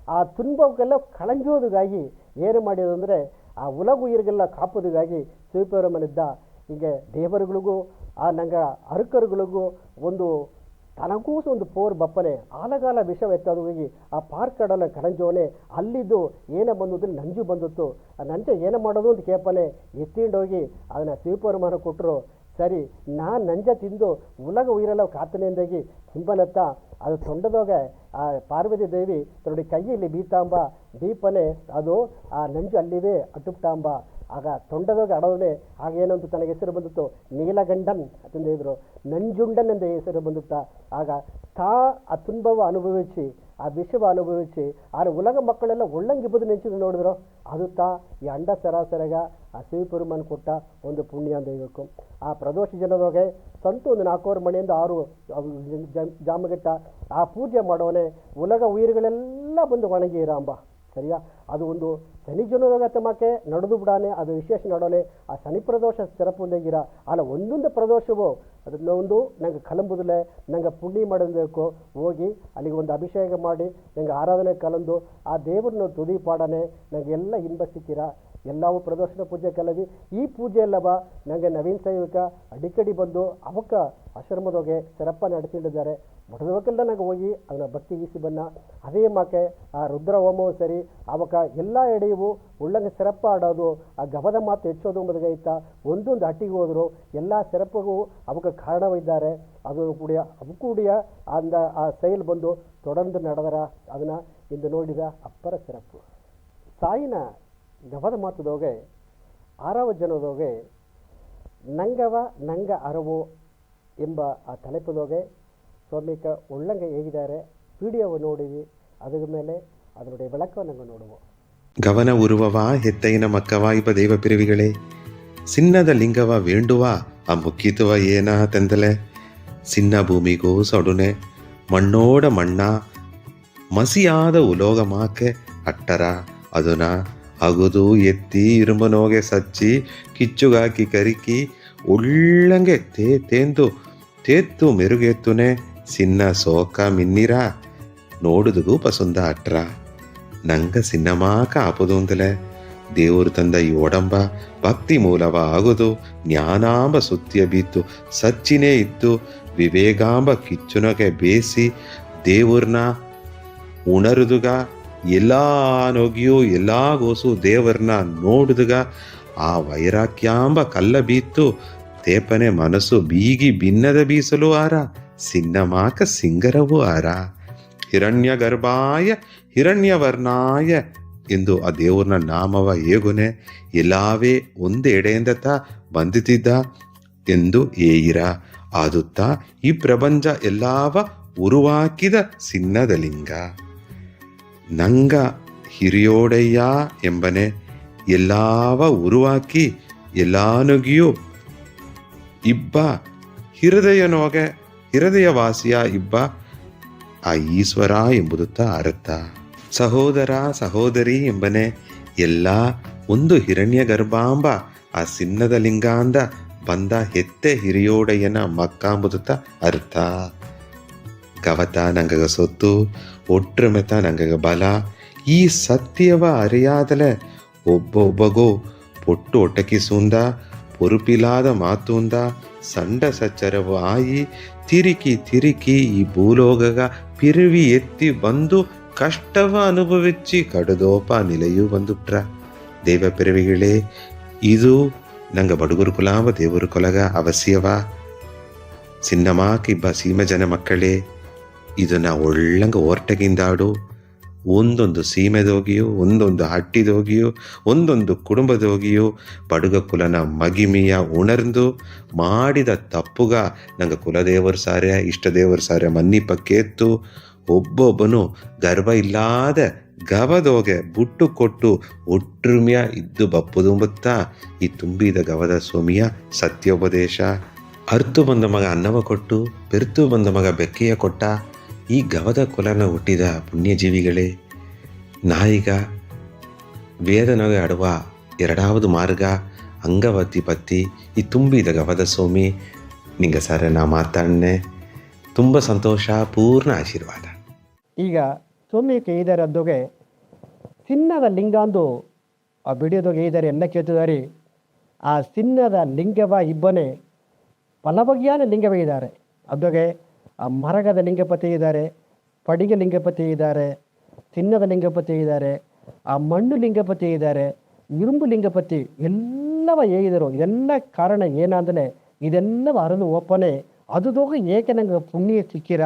ಆ ತುಂಬಕ್ಕೆಲ್ಲ ಕಳಂಜೋದಿಗಾಗಿ ಏನು ಮಾಡಿದ್ರು ಅಂದರೆ ಆ ಉಲಗು ಉಯಿರಿಗೆಲ್ಲ ಕಾಪೋದಿಗಾಗಿ ಶಿವಪೆರುಮನಿದ್ದ. ಹೀಗೆ ದೇವರುಗಳಿಗೂ ಆ ನಂಗೆ ಅರುಕರುಗಳಿಗೂ ಒಂದು ತನಗೂ ಒಂದು ಪೋರ್ ಬಪ್ಪನೆ ಆಲಗಾಲ ವಿಷ ಎತ್ತೋದು ಹೋಗಿ ಆ ಪಾರ್ಕ್ ಕಡಲ ಕಳಂಜೋನೆ ಅಲ್ಲಿದ್ದು ಏನ ಬಂದದ್ದು ನಂಜು ಬಂದಿತ್ತು. ಆ ನಂಜ ಏನು ಮಾಡೋದು ಅಂತ ಕೇಪನೆ ಎತ್ತಿಂಡೋಗಿ ಅದನ್ನು ಶಿವಪೆರುಮಾನ ಕೊಟ್ಟರು. ಸರಿ ನಾನು ನಂಜ ತಿಂದು ಉಲಗ ಉಯಿರೆಲ್ಲ ಕಾತನೆಯಿಂದಾಗಿ ಹಿಂಬನತ್ತ ಅದು ತೊಂಡದೋಗ ಆ ಪಾರ್ವತಿ ದೇವಿ ತನ್ನ ಕೈಯಲ್ಲಿ ಬೀತಾಂಬ ದೀಪನೆ ಅದು ಆ ನಂಜು ಅಲ್ಲಿವೇ ಅಟುಪ್ತಾಂಬ. ಆಗ ತೊಂಡದೋಗ ಅಡೋನೆ ಆಗೇನಂತ ತನಗೆ ಹೆಸರು ಬಂದಿತ್ತು ನೀಲಗಂಡನ್ ಅಂತಂದು ಹೇಳಿದ್ರು. ನಂಜುಂಡನ್ ಎಂದು ಹೆಸರು ಬಂದಿತ್ತ. ಆಗ ತಾ ಆ ತುನ್ಬವ ಅನುಭವಿಸಿ ಆ ವಿಷವ ಅನುಭವಿಸಿ ಆ ಉಲಗ ಮಕ್ಕಳೆಲ್ಲ ಒಳ್ಳಂಗಿಬ್ಬದು ನೆಂಚಿದ್ದು ನೋಡಿದ್ರು. ಅದು ಈ ಅಂಡ ಸರಾಸರಿಗ ಆ ಶಿವಪೆರುಮಾನ್ ಕೊಟ್ಟ ಒಂದು ಪುಣ್ಯ ಅಂತ ಹೇಳಬೇಕು. ಆ ಪ್ರದೋಷ ಜನದೊಳಗೆ ಸಂತು ಒಂದು 4 ಮಣಿಯಿಂದ 6 ಜಾಮಗೆಟ್ಟ ಆ ಪೂಜೆ ಮಾಡೋನೆ ಉಲಗ ಉಯಿರುಗಳೆಲ್ಲ ಬಂದು ಒಣಗಿ ಇರಾಂಬ. ಸರಿಯಾ? ಅದು ಒಂದು ಶನಿ ಜನದಾಗ ತಮ್ಮಕ್ಕೆ ನಡೆದು ಬಿಡಾನೆ ಅದು ವಿಶೇಷ ನೋಡೋನೆ ಆ ಶನಿ ಪ್ರದೋಷ ಸಿರಪುಂದಾಗಿರ ಅಲ್ಲ ಒಂದೊಂದು ಪ್ರದೋಷವು ಅದನ್ನ ಒಂದು ನಂಗೆ ಕಲಂಬುದಲೆ ನಂಗೆ ಪುಣ್ಯ ಮಾಡೋದಕ್ಕೂ ಹೋಗಿ ಅಲ್ಲಿಗೆ ಒಂದು ಅಭಿಷೇಕ ಮಾಡಿ ನಂಗೆ ಆರಾಧನೆ ಕಲಂದು ಆ ದೇವ್ರನ್ನ ತುದಿ ಪಾಡನೆ ನಂಗೆ ಎಲ್ಲ ಇನ್ಬ ಸಿಕ್ಕಿರ ಎಲ್ಲವೂ ಪ್ರದೋಷಣ ಪೂಜೆ ಕಲವಿ ಈ ಪೂಜೆ ಎಲ್ಲ ಬಾ ನನಗೆ ನವೀನ್ ಸೈವಿಕ ಅಡಿಕಡಿ ಬಂದು ಅವಕ್ಕ ಆಶ್ರಮದೊಗೆ ಸೆರಪ್ಪ ನಡೆಸಿದ್ದಾರೆ ಬಡದವಕ್ಕೆಲ್ಲ ನಂಗೆ ಹೋಗಿ ಅದನ್ನ ಭಕ್ತಿ ಗೀಸಿ ಬನ್ನ ಅದೇ ಮಾಕೆ ಆ ರುದ್ರ ಹೋಮವು ಸರಿ ಅವಕ್ಕ ಎಲ್ಲ ಎಡೆಯವು ಉಳ್ಳಂಗೆ ಸೆರಪ್ಪ ಆಡೋದು ಆ ಗವದ ಮಾತು ಹೆಚ್ಚೋದು ಮದುಗೈತ ಒಂದೊಂದು ಹಟ್ಟಿಗೆ ಹೋದರು ಎಲ್ಲ ಸೆರಪ್ಪಗೂ ಅವಕ್ಕೆ ಕಾರಣವಿದ್ದಾರೆ ಅದು ಕೂಡಿಯ ಅಂದ ಆ ಸೈಲ್ ಬಂದು ತೊಡರ್ದು ನಡೆದರ ಅದನ್ನು ಇಂದು ನೋಡಿದ ಅಪ್ಪರ ಸೆರಪ್ಪು ಸಾಯಿನ ಗವದ ಮಾತದೋಗೆ 6వ ಜನದೋಗೆ ನಂಗವ ನಂಗ ಅರವು ಎಂಬ ಆ ತಲೆಪದೋಗೆ ಸ್ವಾಮಿಕ ಉಳ್ಳಂಗೆ ಹೇಗಿದ್ದಾರೆ ವಿಡಿಯೋವು ನೋಡಿವಿ ಅದರ ಮೇಲೆ ಅದನುடைய விளக்கம் ನೋಡುವ ಗವನ ಉರುವವ ಹೆತ್ತೈನ ಮಕ್ಕವ ಇಬ್ಬ ದೇವ ಪಿರಿವಿಗಳೇ ಸಿನ್ನದ ಲಿಂಗವ ವೇಂಡುವ ಆ ಮುಕ್ಕಿತುವ ಏನ ತೆಂದಲೆ ಸಿನ್ನ ಭೂಮಿಗೂ ಸೊಡುನೆ ಮಣ್ಣೋಡ ಮಣ್ಣ ಮಸಿಯಾದ ಉಲೋಗಮಾಕೆ ಅಟ್ಟರ ಅದುನ ಅಗುದು ಎತ್ತಿ ಇರುಂಬನೋಗೆ ಸಚ್ಚಿ ಕಿಚ್ಚುಗಾಕಿ ಕರಿಕಿ ಉಳ್ಳಂಗೆ ತೇಂದು ತೇತ್ತು ಮೆರುಗೆತ್ತುನೆ ಸಿನ್ನ ಸೋಕ ಮಿನ್ನಿರ ನೋಡುದುಗೂ ಪಸುಂದ ಅಟ್ರ ನಂಗ ಸಿನ್ನಮಾಕ ಆಪುದುಂದಲೆ ದೇವರು ತಂದ ಈ ಒಡಂಬ ಭಕ್ತಿ ಮೂಲವ ಆಗುದು ಜ್ಞಾನಾಂಬ ಸುತ್ತಿಯ ಬಿತ್ತು ಸಚ್ಚಿನೇ ಇದ್ದು ವಿವೇಗಾಂಬ ಕಿಚ್ಚುನಗೆ ಬೇಸಿ ದೇವ್ರನ್ನ ಉಣರುದುಗ ಎಲ್ಲಾ ನೊಗಿಯು ಎಲ್ಲಾ ಗೋಸು ದೇವರನ್ನ ನೋಡುದುಗ ಆ ವೈರಾಗ್ಯಾಂಬ ಕಲ್ಲ ಬೀತ್ತು ತೇಪನೆ ಮನಸ್ಸು ಬೀಗಿ ಭಿನ್ನದ ಬೀಸಲು ಆರ ಸಿನ್ನಮಾಕ ಸಿಂಗರವೂ ಆರ ಹಿರಣ್ಯ ಗರ್ಭಾಯ ಹಿರಣ್ಯವರ್ಣಾಯ ಎಂದು ಆ ದೇವ್ರನ ನಾಮವ ಏಗುನೆ ಎಲ್ಲಾವೇ ಒಂದು ಎಡೆಯಿಂದತ ಬಂದಿದ್ದ ಎಂದು ಏಯಿರ ಆದುತ್ತಾ ಈ ಪ್ರಪಂಚ ಎಲ್ಲಾವ ಉರುವಾಕಿದ ಸಿನ್ನದ ಲಿಂಗ ನಂಗ ಹಿರಿಯೋಡಯ್ಯ ಎಂಬನೆ ಎಲ್ಲಾವ ಉರುವಾಕಿ ಎಲ್ಲಾನುಗಿಯೂ ಇಬ್ಬ ಹೃದಯವಾಸಿಯ ಇಬ್ಬ ಆ ಈಶ್ವರ ಎಂಬುದುತ್ತ ಅರ್ಥ ಸಹೋದರ ಸಹೋದರಿ ಎಂಬನೆ ಎಲ್ಲ ಒಂದು ಹಿರಣ್ಯ ಗರ್ಭಾಂಬ ಆ ಸಿನ್ನದ ಲಿಂಗಾಂದ ಬಂದ ಹೆತ್ತೆ ಹಿರಿಯೋಡಯ್ಯನ ಮಕ್ಕಾಂಬುದುತ್ತ ಅರ್ಥ ಕವತ ನಂಗಗ ಸೊತ್ತು ಒಟ್ರುಮೆತ ನಂಗಗ ಬಲ ಈ ಸತ್ಯವ ಅರಿಯಾದಲೆ ಒಬ್ಬೊಬ್ಬಗೋ ಪೊಟ್ಟು ಒಟಕಿಸುಂದ ಪೊರುಪಿಲಾದ ಮಾತುಂದ ಸಂಡ ಸಚ್ಚರವು ಆಯಿ ತಿರುಕಿ ಈ ಭೂಲೋಗಗ ಪಿರುವಿ ಎತ್ತಿ ಬಂದು ಕಷ್ಟವ ಅನುಭವಿಸಿ ಕಡದೋಪ ನಿಲೆಯೂ ಬಂದುಟ್ರ ದೇವ ಪಿರವಿಗಳೇ ಇದು ನಂಗ ಬಡುಗುರು ಕುಲಾಂಬ ದೇವರು ಕೊಲಗ ಅವಶ್ಯವ ಸಿನ್ನಮಾಕಿಬ್ಬ ಸೀಮ ಜನ ಮಕ್ಕಳೇ ಇದನ್ನ ಒಳ್ಳಂಗ ಓರ್ಟಗಿಂದಾಡು ಒಂದೊಂದು ಸೀಮೆದೋಗಿಯೋ ಒಂದೊಂದು ಹಟ್ಟಿದೋಗಿಯೋ ಒಂದೊಂದು ಕುಟುಂಬದೋಗಿಯೋ ಬಡುಗ ಕುಲನ ಮಗಿಮಿಯ ಉಣರ್ದು ಮಾಡಿದ ತಪ್ಪುಗ ನಂಗೆ ಕುಲದೇವರು ಸಾರ್ಯ ಇಷ್ಟದೇವರು ಸಾರ್ಯ ಮನ್ನಿಪಕ್ಕೇತ್ತು ಒಬ್ಬೊಬ್ಬನು ಗರ್ವ ಇಲ್ಲದ ಗವದೋಗೆ ಬುಟ್ಟು ಕೊಟ್ಟು ಒಟ್ರುಮ್ಯ ಇದ್ದು ಬಪ್ಪುದುಂಬುತ್ತ ಈ ತುಂಬಿದ ಗವದ ಸ್ವಾಮಿಯ ಸತ್ಯೋಪದೇಶ ಅರ್ತು ಬಂದ ಮಗ ಅನ್ನವ ಕೊಟ್ಟು ಬೆರ್ತು ಬಂದ ಮಗ ಬೆಕ್ಕೆಯ ಕೊಟ್ಟ ಈ ಗವದ ಕುಲನ ಹುಟ್ಟಿದ ಪುಣ್ಯಜೀವಿಗಳೇ ನಾಯಿಗ ವೇದನಗೆ ಆಡುವ ಎರಡಾவது ಮಾರ್ಗ ಅಂಗವತಿ ಪತ್ತಿ ಈ ತುಂಬಿದ ಗವದ ಸ್ವಾಮಿ ನಿಂಗ ಸರ ನಾ ಮಾತಾಡ್ನೆ ತುಂಬ ಸಂತೋಷ ಪೂರ್ಣ ಆಶೀರ್ವಾದ ಈಗ ಸ್ವಾಮಿ ಕೇಳಿದಾರೆ ಅದ್ದೋಗೆ ಸಿನ್ನದ ಲಿಂಗ ಅಂದು ಆ ಬಿಡಿಯೋದೋಗೆ ಇದ್ದಾರೆ ಎನ್ನ ಕೇಳ್ತಿದ್ದಾರೆ ಆ ಸಿನ್ನದ ಲಿಂಗವ ಇಬ್ಬನೇ ಫಲಭಗ್ಯಾನ ಲಿಂಗವೇ ಇದ್ದಾರೆ ಅದ್ದೋಗೆ ಆ ಮರಗದ ಲಿಂಗಪತಿ ಇದ್ದಾರೆ ಪಡಿಗೆ ಲಿಂಗಪತಿ ಇದ್ದಾರೆ ಚಿನ್ನದ ಲಿಂಗಪತಿ ಇದ್ದಾರೆ ಆ ಮಣ್ಣು ಲಿಂಗಪತಿ ಇದ್ದಾರೆ ഇരുമ്പು ಲಿಂಗಪತಿ ಎಲ್ಲವ ಹೇಗಿದರು ಇದೆಲ್ಲ ಕಾರಣ ಏನಂದರೆ ಇದೆಲ್ಲವ ಅರಿದು ಒಪ್ಪನೆ ಅದುದೋಗ ಏಕೆ ನಂಗೆ ಪುಣ್ಯ ಸಿಕ್ಕಿರ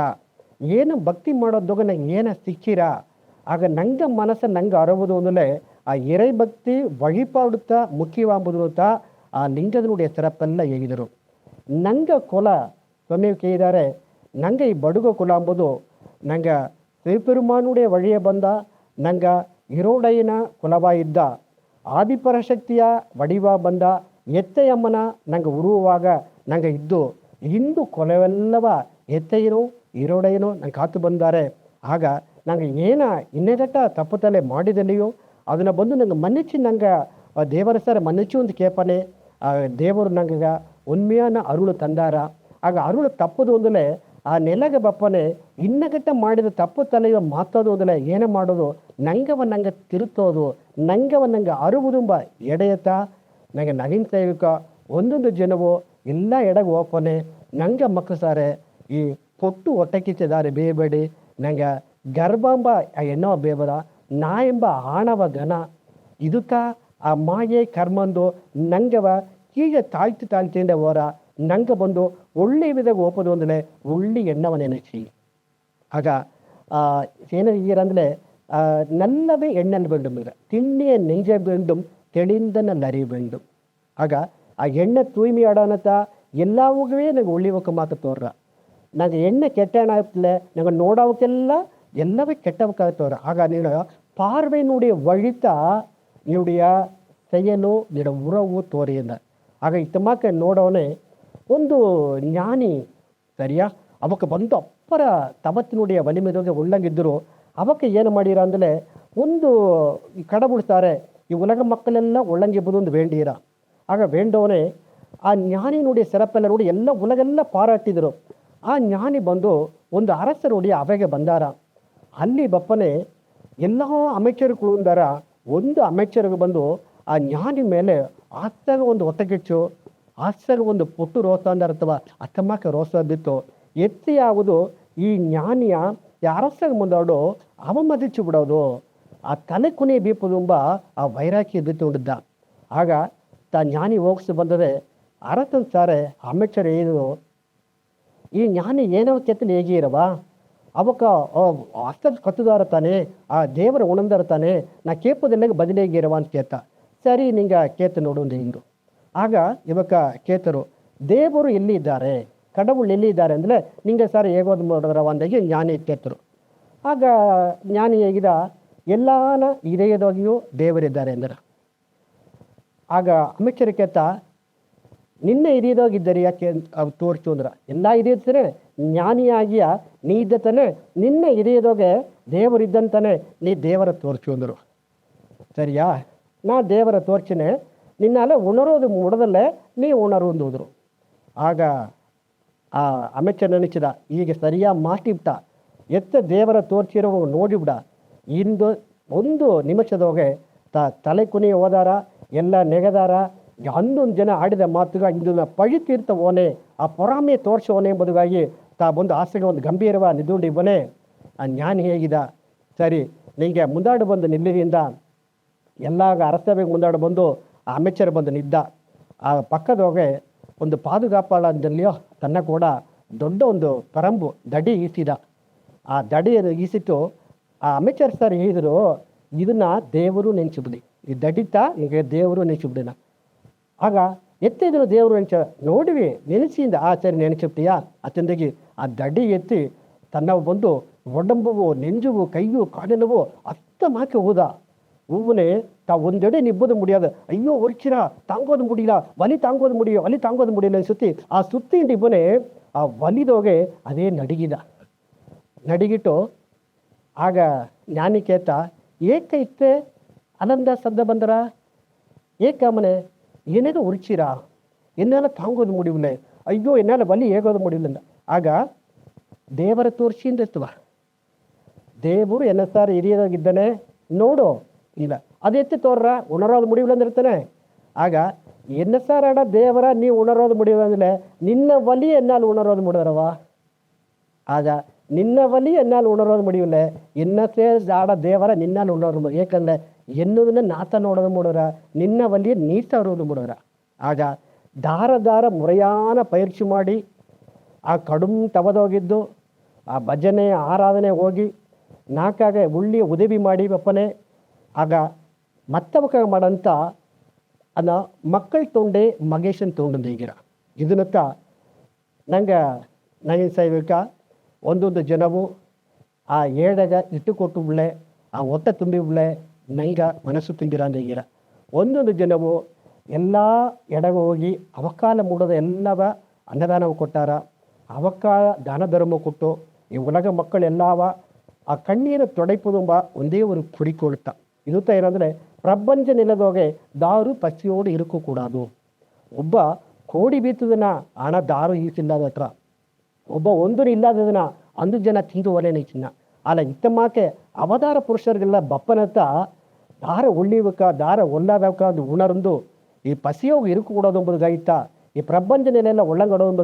ಏನು ಭಕ್ತಿ ಮಾಡೋದೋಗ ನಂಗೆ ಏನ ಸಿಕ್ಕಿರ ಆಗ ನಂಗೆ ಮನಸ್ಸು ನಂಗೆ ಅರವುದು ಅಂದರೆ ಆ ಇறை ಭಕ್ತಿ ವಹಿಪಾಡುತ್ತಾ ಮುಖ್ಯವಾಂಬುದು ಅಂತ ಆ ಲಿಂಗದನುடைய ಸಿರಪ್ಪೆಲ್ಲ ಹೇಗಿದರು ನಂಗೆ ಕುಲ ಸ್ವಾಮಿ ಕೇಳಿದ್ದಾರೆ ನಂಗೆ ಈ ಬಡುಗ ಕುಲ ಅಂಬುದು ನಂಗೆ ಶ್ರೀಪೆರುಮಾನುடைய ವழிಯ ಬಂದ ನಂಗೆ ಹಿರೋಡಯ್ಯನ ಕುಲವ ಇದ್ದ ಆದಿಪರಶಕ್ತಿಯ ವಡಿವ ಬಂದ ಎತ್ತೆಯಮ್ಮನ ನಂಗೆ ಉರುವಾಗ ನಂಗೆ ಇದ್ದು ಇಂದು ಕೊಲೆವೆಲ್ಲವ ಎತ್ತೆಯನು ಹಿರೋಡಯ್ಯನು ನಂಗೆ ಕಾತು ಬಂದಾರೆ ಆಗ ನಂಗೆ ಏನ ಇನ್ನೆದಟ್ಟ ತಪ್ಪು ತಲೆ ಮಾಡಿದಲ್ಲಿಯೋ ಅದನ್ನು ಬಂದು ನಂಗೆ ಮನ್ನಿಚ್ಚಿ ನಂಗೆ ದೇವರ ಸರ ಮನ್ನಿಚ್ಚಿ ಒಂದು ಕೇಪನೆ ದೇವರು ನಂಗೆ ಉನ್ಮೆಯನ್ನ ಅರುಳು ತಂದಾರ ಆಗ ಅರುಳು ತಪ್ಪದು ಒಂದಲೇ ಆ ನೆಲಗೆ ಬಪ್ಪನೆ ಇನ್ನಗಟ್ಟ ಮಾಡಿದ ತಪ್ಪು ತಲೆಯ ಮಾತೋದು ಅಂದರೆ ಏನೇ ಮಾಡೋದು ನಂಗೆ ತಿರುತ್ತೋದು ನಂಗೆ ಅರುವುದುಂಬ ಎಡೆಯತ್ತ ನನಗೆ ನಗಿನ ಸೇವಿಕ ಒಂದೊಂದು ಜನವು ಎಲ್ಲ ಎಡೆಗೆ ಓಪನೆ ನಂಗೆ ಮಕ್ಕಳು ಸಾರೆ ಈ ಕೊಟ್ಟು ಹೊಟ್ಟೆ ಕಿಚ್ಚಿದ್ದಾರೆ ಬೇಬೇಡಿ ನಂಗೆ ಗರ್ಭಂಬ ಎನ್ನೋ ಬೇಬದ ನಾ ಎಂಬ ಆಣವ ಘನ ಇದಕ್ಕ ಆ ಮಾಯೆ ಕರ್ಮಂದು ನಂಗವ ಹೀಗೆ ತಾಳ್ತಿಂದ ಹೋರ ನಂಗೆ ಬಂದು ಒಳ್ಳೆ ವಿಧಗೆ ಓಪೋದು ಅಂದರೆ ಒಳ್ಳೆ ಎಣ್ಣವ ನೆನೆಸಿ ಆಗ ಏನಂದರೆ ನಲ್ಲವೇ ಎಣ್ಣೆಲ್ಲಿ வேண்டும் ತಿಣ್ಣಿಯ ನೆಂಜ வேண்டும் தெளிந்தன அறிய வேண்டும் ಆಗ ಆ ಎಣ್ಣೆ ತೂಯ್ಮೆ ಆಡೋನತ್ತ ಎಲ್ಲವೂ ನಂಗೆ ಒಳ್ಳೆವಕ್ಕೆ ಮಾತು ತೋರ್ರ ನಂಗೆ ಎಣ್ಣೆ ಕೆಟ್ಟ ಏನಾಗ್ತಿಲ್ಲ ನಂಗೆ ನೋಡೋವಕ್ಕೆಲ್ಲ ಎಲ್ಲವೇ ಕೆಟ್ಟವಕ್ಕಾಗ್ತವ್ರ ಆಗ ನೀನು பார்வை நுடைய வழித்தா என்னுடைய செயலோ நிட உறவு தோறியிருந்த ಆಗ ಇತ್ತಮಾಕ ನೋಡೋನೆ ಒಂದು ಜ್ಞಾನಿ ಸರಿಯಾ ಅವಕ್ಕೆ ಬಂದು ಅಪ್ಪರ ತಮತ್ತಿನುடைய ವಲಿಮೆದೋಗೆ ಉಳ್ಳಂಗಿದ್ದರು ಅವಕ್ಕೆ ಏನು ಮಾಡಿರ ಅಂದರೆ ಒಂದು ಕಡಬಿಡ್ತಾರೆ ಈ ಉಲಗ ಮಕ್ಕಳೆಲ್ಲ ಉಳ್ಳಂಗಿಬ್ಬದು ಒಂದು ವೇಂಡೀರ ಆಗ ವೇಂಡವನೇ ಆ ಜ್ಞಾನಿನುடைய ಸಿರಪ್ಪೆಲ್ಲ ನೋಡಿ ಎಲ್ಲ ಉಲಗೆಲ್ಲ ಪಾರಾಟಿದರು ಆ ಜ್ಞಾನಿ ಬಂದು ಒಂದು ಅರಸರುடைய ಅವೆಗೆ ಬಂದಾರ ಅಲ್ಲಿ ಬಪ್ಪನೆ ಎಲ್ಲ ಅಮೆಚರು ಕುಳಿದಾರ ಒಂದು ಅಮೆಚರಿಗೆ ಬಂದು ಆ ಜ್ಞಾನಿ ಮೇಲೆ ಆಸ್ತಾಗ ಒಂದು ಒತ್ತಗಿಚ್ಚು ಆಸ್ತಾಗ ಒಂದು ಪುಟ್ಟು ರೋಸ ಅಂದರ್ಥವ ಅತ್ತಮ್ಮಕ್ಕೆ ರೋಸ ಬಿತ್ತು ಎತ್ತಿ ಯಾವುದು ಈ ಜ್ಞಾನಿಯ ಅರಸಾಗ ಮುಂದಾಡು ಅವಮದಿಚ್ಚು ಬಿಡೋದು ಆ ತಲೆ ಕುನಿ ಬೀಪದುಂಬ ಆ ವೈರಾಗ್ಯ ಬಿತ್ತು ಉಂಡಿದ್ದ ಆಗ ಜ್ಞಾನಿ ಹೋಗಿಸಿ ಬಂದರೆ ಅರಸನ್ ಸಾರೆ ಅಮೆಚರ್ ಏನು ಈ ಜ್ಞಾನಿ ಏನೋ ಕೆತ್ತಲು ಹೇಗೆ ಇರವ ಅವಕ್ಕ ಅಷ್ಟ ಕತ್ತುದಾರ ತಾನೆ ಆ ದೇವರ ಉಣಂದರ ತಾನೆ ನಾ ಕೇಪದೆಲ್ಲ ಬದಲಿಗೆ ಇರವ ಅಂತ ಕೇತ ಸರಿ ನಿಂಗೆ ಕೇತ ನೋಡೋದು ಹಿಂದು ಆಗ ಇವಕ್ಕ ಕೇತರು ದೇವರು ಎಲ್ಲಿ ಇದ್ದಾರೆ ಕಡವುಳು ಎಲ್ಲಿ ಇದ್ದಾರೆ ಅಂದರೆ ನಿಂಗೆ ಸರ್ ಹೇಗೋದು ಮಾಡೋದ್ರವ ಅಂದಾಗಿ ಜ್ಞಾನಿ ಕೇತರು ಆಗ ಜ್ಞಾನಿ ಹೇಗಿದ ಎಲ್ಲಾನ ಹಿರಿಯದೋಗಿಯೂ ದೇವರಿದ್ದಾರೆ ಅಂದ್ರೆ ಆಗ ಅಮೆಚ್ಚರಿ ಕೇತ ನಿನ್ನೆ ಹಿರಿಯದೋಗಿದ್ದಾರೆ ಯಾಕೆ ತೋರಿಸು ಅಂದ್ರೆ ಎಲ್ಲ ಹಿರಿಯತಾನೆ ಜ್ಞಾನಿಯಾಗಿಯ ನೀ ಇದ್ದತಾನೆ ನಿನ್ನೆ ಹಿರಿಯದೋಗೆ ದೇವರಿದ್ದಂತಾನೆ ನೀ ದೇವರ ತೋರಿಸು ಅಂದರು ಸರಿಯಾ ನಾ ದೇವರ ತೋರ್ಚಿನೆ ನಿನ್ನಲ್ಲ ಉಣರೋದು ಮುಡದಲ್ಲೇ ನೀ ಉಣರು ಹೋದರು ಆಗ ಆ ಅಮೆಚ್ಚ ನೆನೆಸಿದ ಈಗ ಸರಿಯಾಗಿ ಮಾಟಿಬಿಟ್ಟ ಎತ್ತ ದೇವರ ತೋರ್ಸಿರೋ ನೋಡಿಬಿಡ ಇಂದು ಒಂದು ನಿಮಿಷದೋಗೆ ತಲೆ ಕುನಿ ಹೋದಾರ ಎಲ್ಲ ನೆಗೆದಾರ ಹನ್ನೊಂದು ಜನ ಆಡಿದ ಮಾತುಗ ಇಂದು ಪಳಿತೀರ್ತ ಓನೆ ಆ ಪೊರಾಮೆ ತೋರಿಸೋನೆ ಎಂಬುದಾಗಿ ಬಂದು ಆಸೆಗೆ ಒಂದು ಗಂಭೀರವ ನಿದ್ದುಂಡು ಇವನೇ ಆ ಜ್ಞಾನಿ ಹೇಗಿದ ಸರಿ ನಿಮಗೆ ಮುಂದಾಡು ಬಂದು ನಿಲ್ಲಿದಿಂದ ಎಲ್ಲಾಗ ಅರಸಭೆಗೆ ಮುಂದಾಡು ಬಂದು ಆ ಅಮೆಚ್ಚರ್ ಬಂದು ನಿದ್ದ ಆ ಪಕ್ಕದೋಗೆ ಒಂದು ಪಾದುಗಾಪಾಳದಲ್ಲಿಯೋ ತನ್ನ ಕೂಡ ದೊಡ್ಡ ಒಂದು ಪರಂಬು ದಡಿ ಈಸಿದ ಆ ದಡಿಯನ್ನು ಈಸಿಟ್ಟು ಆ ಅಮೆಚ್ಚರ್ ಸರ್ ಹೇಳಿದರು ಇದನ್ನ ದೇವರು ನೆನೆಸಿಬಿಡಿ ಈ ದಡಿತ ಈಗ ದೇವರು ನೆನೆಸಿಬಿಡಿನ ಆಗ ಎತ್ತಿದ್ರು ದೇವರು ನೆನೆಸ ನೋಡಿವಿ ನೆನೆಸಿಂದ ಆ ಸರಿ ನೆನೆಸಿಬಿಟ್ಟಿಯಾ ಅತಂದಾಗಿ ಆ ದಡಿ ಎತ್ತಿ ತನ್ನ ಬಂದು ಒಡಂಬವು ನೆಂಜುವು ಕೈಯು ಕಾಡಿನವು ಅತ್ತ ಮಾಕೆ ಹೋದ ಹೂವನೇ ಒಂದೆಡೆ ನಿಬ್ಬದು ಮುಡಿಯೋದು ಅಯ್ಯೋ ಒರ್ಚಿರ ತಾಂಗೋದು ಮುಡಿಯಿಲ್ಲ ಒಲಿ ತಾಂಗೋದು ಮುಡಿಯಲ್ಲ ಅನ್ಸುತ್ತಿ ಆ ಸುತ್ತಿಂದ ಇಬ್ಬನೇ ಆ ಒಲಿದೋಗೆ ಅದೇ ನಡಿಗಿಟ್ಟು ಆಗ ಜ್ಞಾನಿ ಕೇತ ಏಕ ಇತ್ತೆ ಅನಂದ ಸದ್ದ ಬಂದರ ಏಕಮ್ಮನೆ ಏನೇನೋ ಉರ್ಚಿರ ಎನ್ನೆಲ್ಲ ತಾಂಗೋದು ಮುಡಿವಿಲ್ಲ ಅಯ್ಯೋ ಎನ್ನೆಲ್ಲ ಒಲಿ ಹೇಗೋದು ಮುಡಿವಿಲ್ಲ ಆಗ ದೇವರ ತೋರಿಸಿಂದ ಎತ್ತುವ ದೇವರು ಎನ್ನ ಸಾರ್ ಹಿರಿಯದಾಗಿದ್ದಾನೆ ನೋಡು ಇಲ್ಲ ಅದೆತ್ತಿ ತೋರ್ರ ಉಣರೋದು ಮುಡಿವಿಲ್ಲ ಅಂದಿರ್ತಾನೆ ಆಗ ಎನ್ನ ಸಾರ್ ಆಡ ದೇವರ ನೀವು ಉಣರೋದು ಮುಡಿವಿಲ್ಲ ಅಂದರೆ ನಿನ್ನ ಒಲಿ ಎನ್ನಲ್ಲಿ ಉಣರೋದು ಮುಡಿದರವ ಆಗ ನಿನ್ನ ಒಲಿ ಎನ್ನಲ್ಲಿ ಉಣರೋದು ಮುಡಿವಿಲ್ಲ ಎನ್ನ ಆಡ ದೇವರ ನಿನ್ನಲ್ಲಿ ಉಣರೋದು ಏಕೆಂದರೆ ಎನ್ನುವುದನ್ನ ನಾತ ನೋಡೋದು ಮುಡೋರ ನಿನ್ನ ಒಲಿಯ ನೀತ ಅರೋದು ಮುಡೋರ ಆಗ ದಾರ ಮುರೆಯಾನ ಪರೀಕ್ಷೆ ಮಾಡಿ ಆ ಕಡುಮ್ ತವದೋಗಿದ್ದು ಆ ಭಜನೆ ಆರಾಧನೆ ಹೋಗಿ ನಾಕಾಗ ಉಳ್ಳಿಯ ಉದವಿ ಮಾಡಿ ಬಪ್ಪನೆ ಆಗ ಮತ್ತವಕ ಮಾಡಂತ ಅನ್ನ ಮಕ್ಕಳು ತೊಂಡೆ ಮಗೇಶನ್ ತೊಗೊಂಡು ಈಗಿರ ಇದನ್ನಕ್ಕ ನಂಗೆ ಸೈವಿಕ ಒಂದೊಂದು ಜನವು ಆ ಏಡಗ ಇಟ್ಟು ಕೊಟ್ಟು ಬಿಡ್ಲೆ ಆ ಒತ್ತ ತುಂಬಿ ಬಿಡ್ಲೆ ನಂಗೆ ಮನಸ್ಸು ತುಂಬಿರ ಅಂದೀಗಿರ ಒಂದೊಂದು ಜನವು ಎಲ್ಲ ಎಡಗ ಹೋಗಿ ಅವಕಾಲ ಮೂಡೋದ ಎಲ್ಲವ ಅನ್ನದಾನವು ಕೊಟ್ಟಾರ ಅವಕಾಲ ದಾನ ಧರ್ಮ ಕೊಟ್ಟು ಈ ಉಲಗ ಮಕ್ಕಳೆಲ್ಲವ ಆ ಕಣ್ಣೀರು ತೊಡೈಪುದುಂಬ ಒಂದೇ ಒಂದು ಕುಡಿಕೊಳ್ತಾ ಇದುತ್ತ ಏನಂದರೆ ಪ್ರಪಂಚ ನಿಲ್ಲದೋಗೆ ದಾರು ಪಸಿಯೋಡು ಇರುಕು ಕೂಡದು ಒಬ್ಬ ಕೋಡಿ ಬೀತದನ್ನ ಹಣ ದಾರು ಈಸಿಲ್ಲದ ಹತ್ರ ಒಬ್ಬ ಒಂದು ಇಲ್ಲದದನ್ನ 1 ಜನ ತಿಂದು ಒಲೆನೆ ಚಿನ್ನ ಅಲ್ಲ ಇತ್ತಮಾಕೆ ಅವತಾರ ಪುರುಷರಿಗೆಲ್ಲ ಬಪ್ಪನತ್ತ ದಾರ ಒಳ್ಳಿಬೇಕ ದಾರ ಒಳ್ಳಾಬೇಕ ಅದು ಉಣರಂದು ಈ ಪಸಿಯೋಗಿ ಇರುಕು ಕೊಡೋದು ಎಂಬುದಾಗಿತ್ತ ಈ ಪ್ರಪಂಚನೆಲ್ಲ ಒಳ್ಳಂಗಡೋದು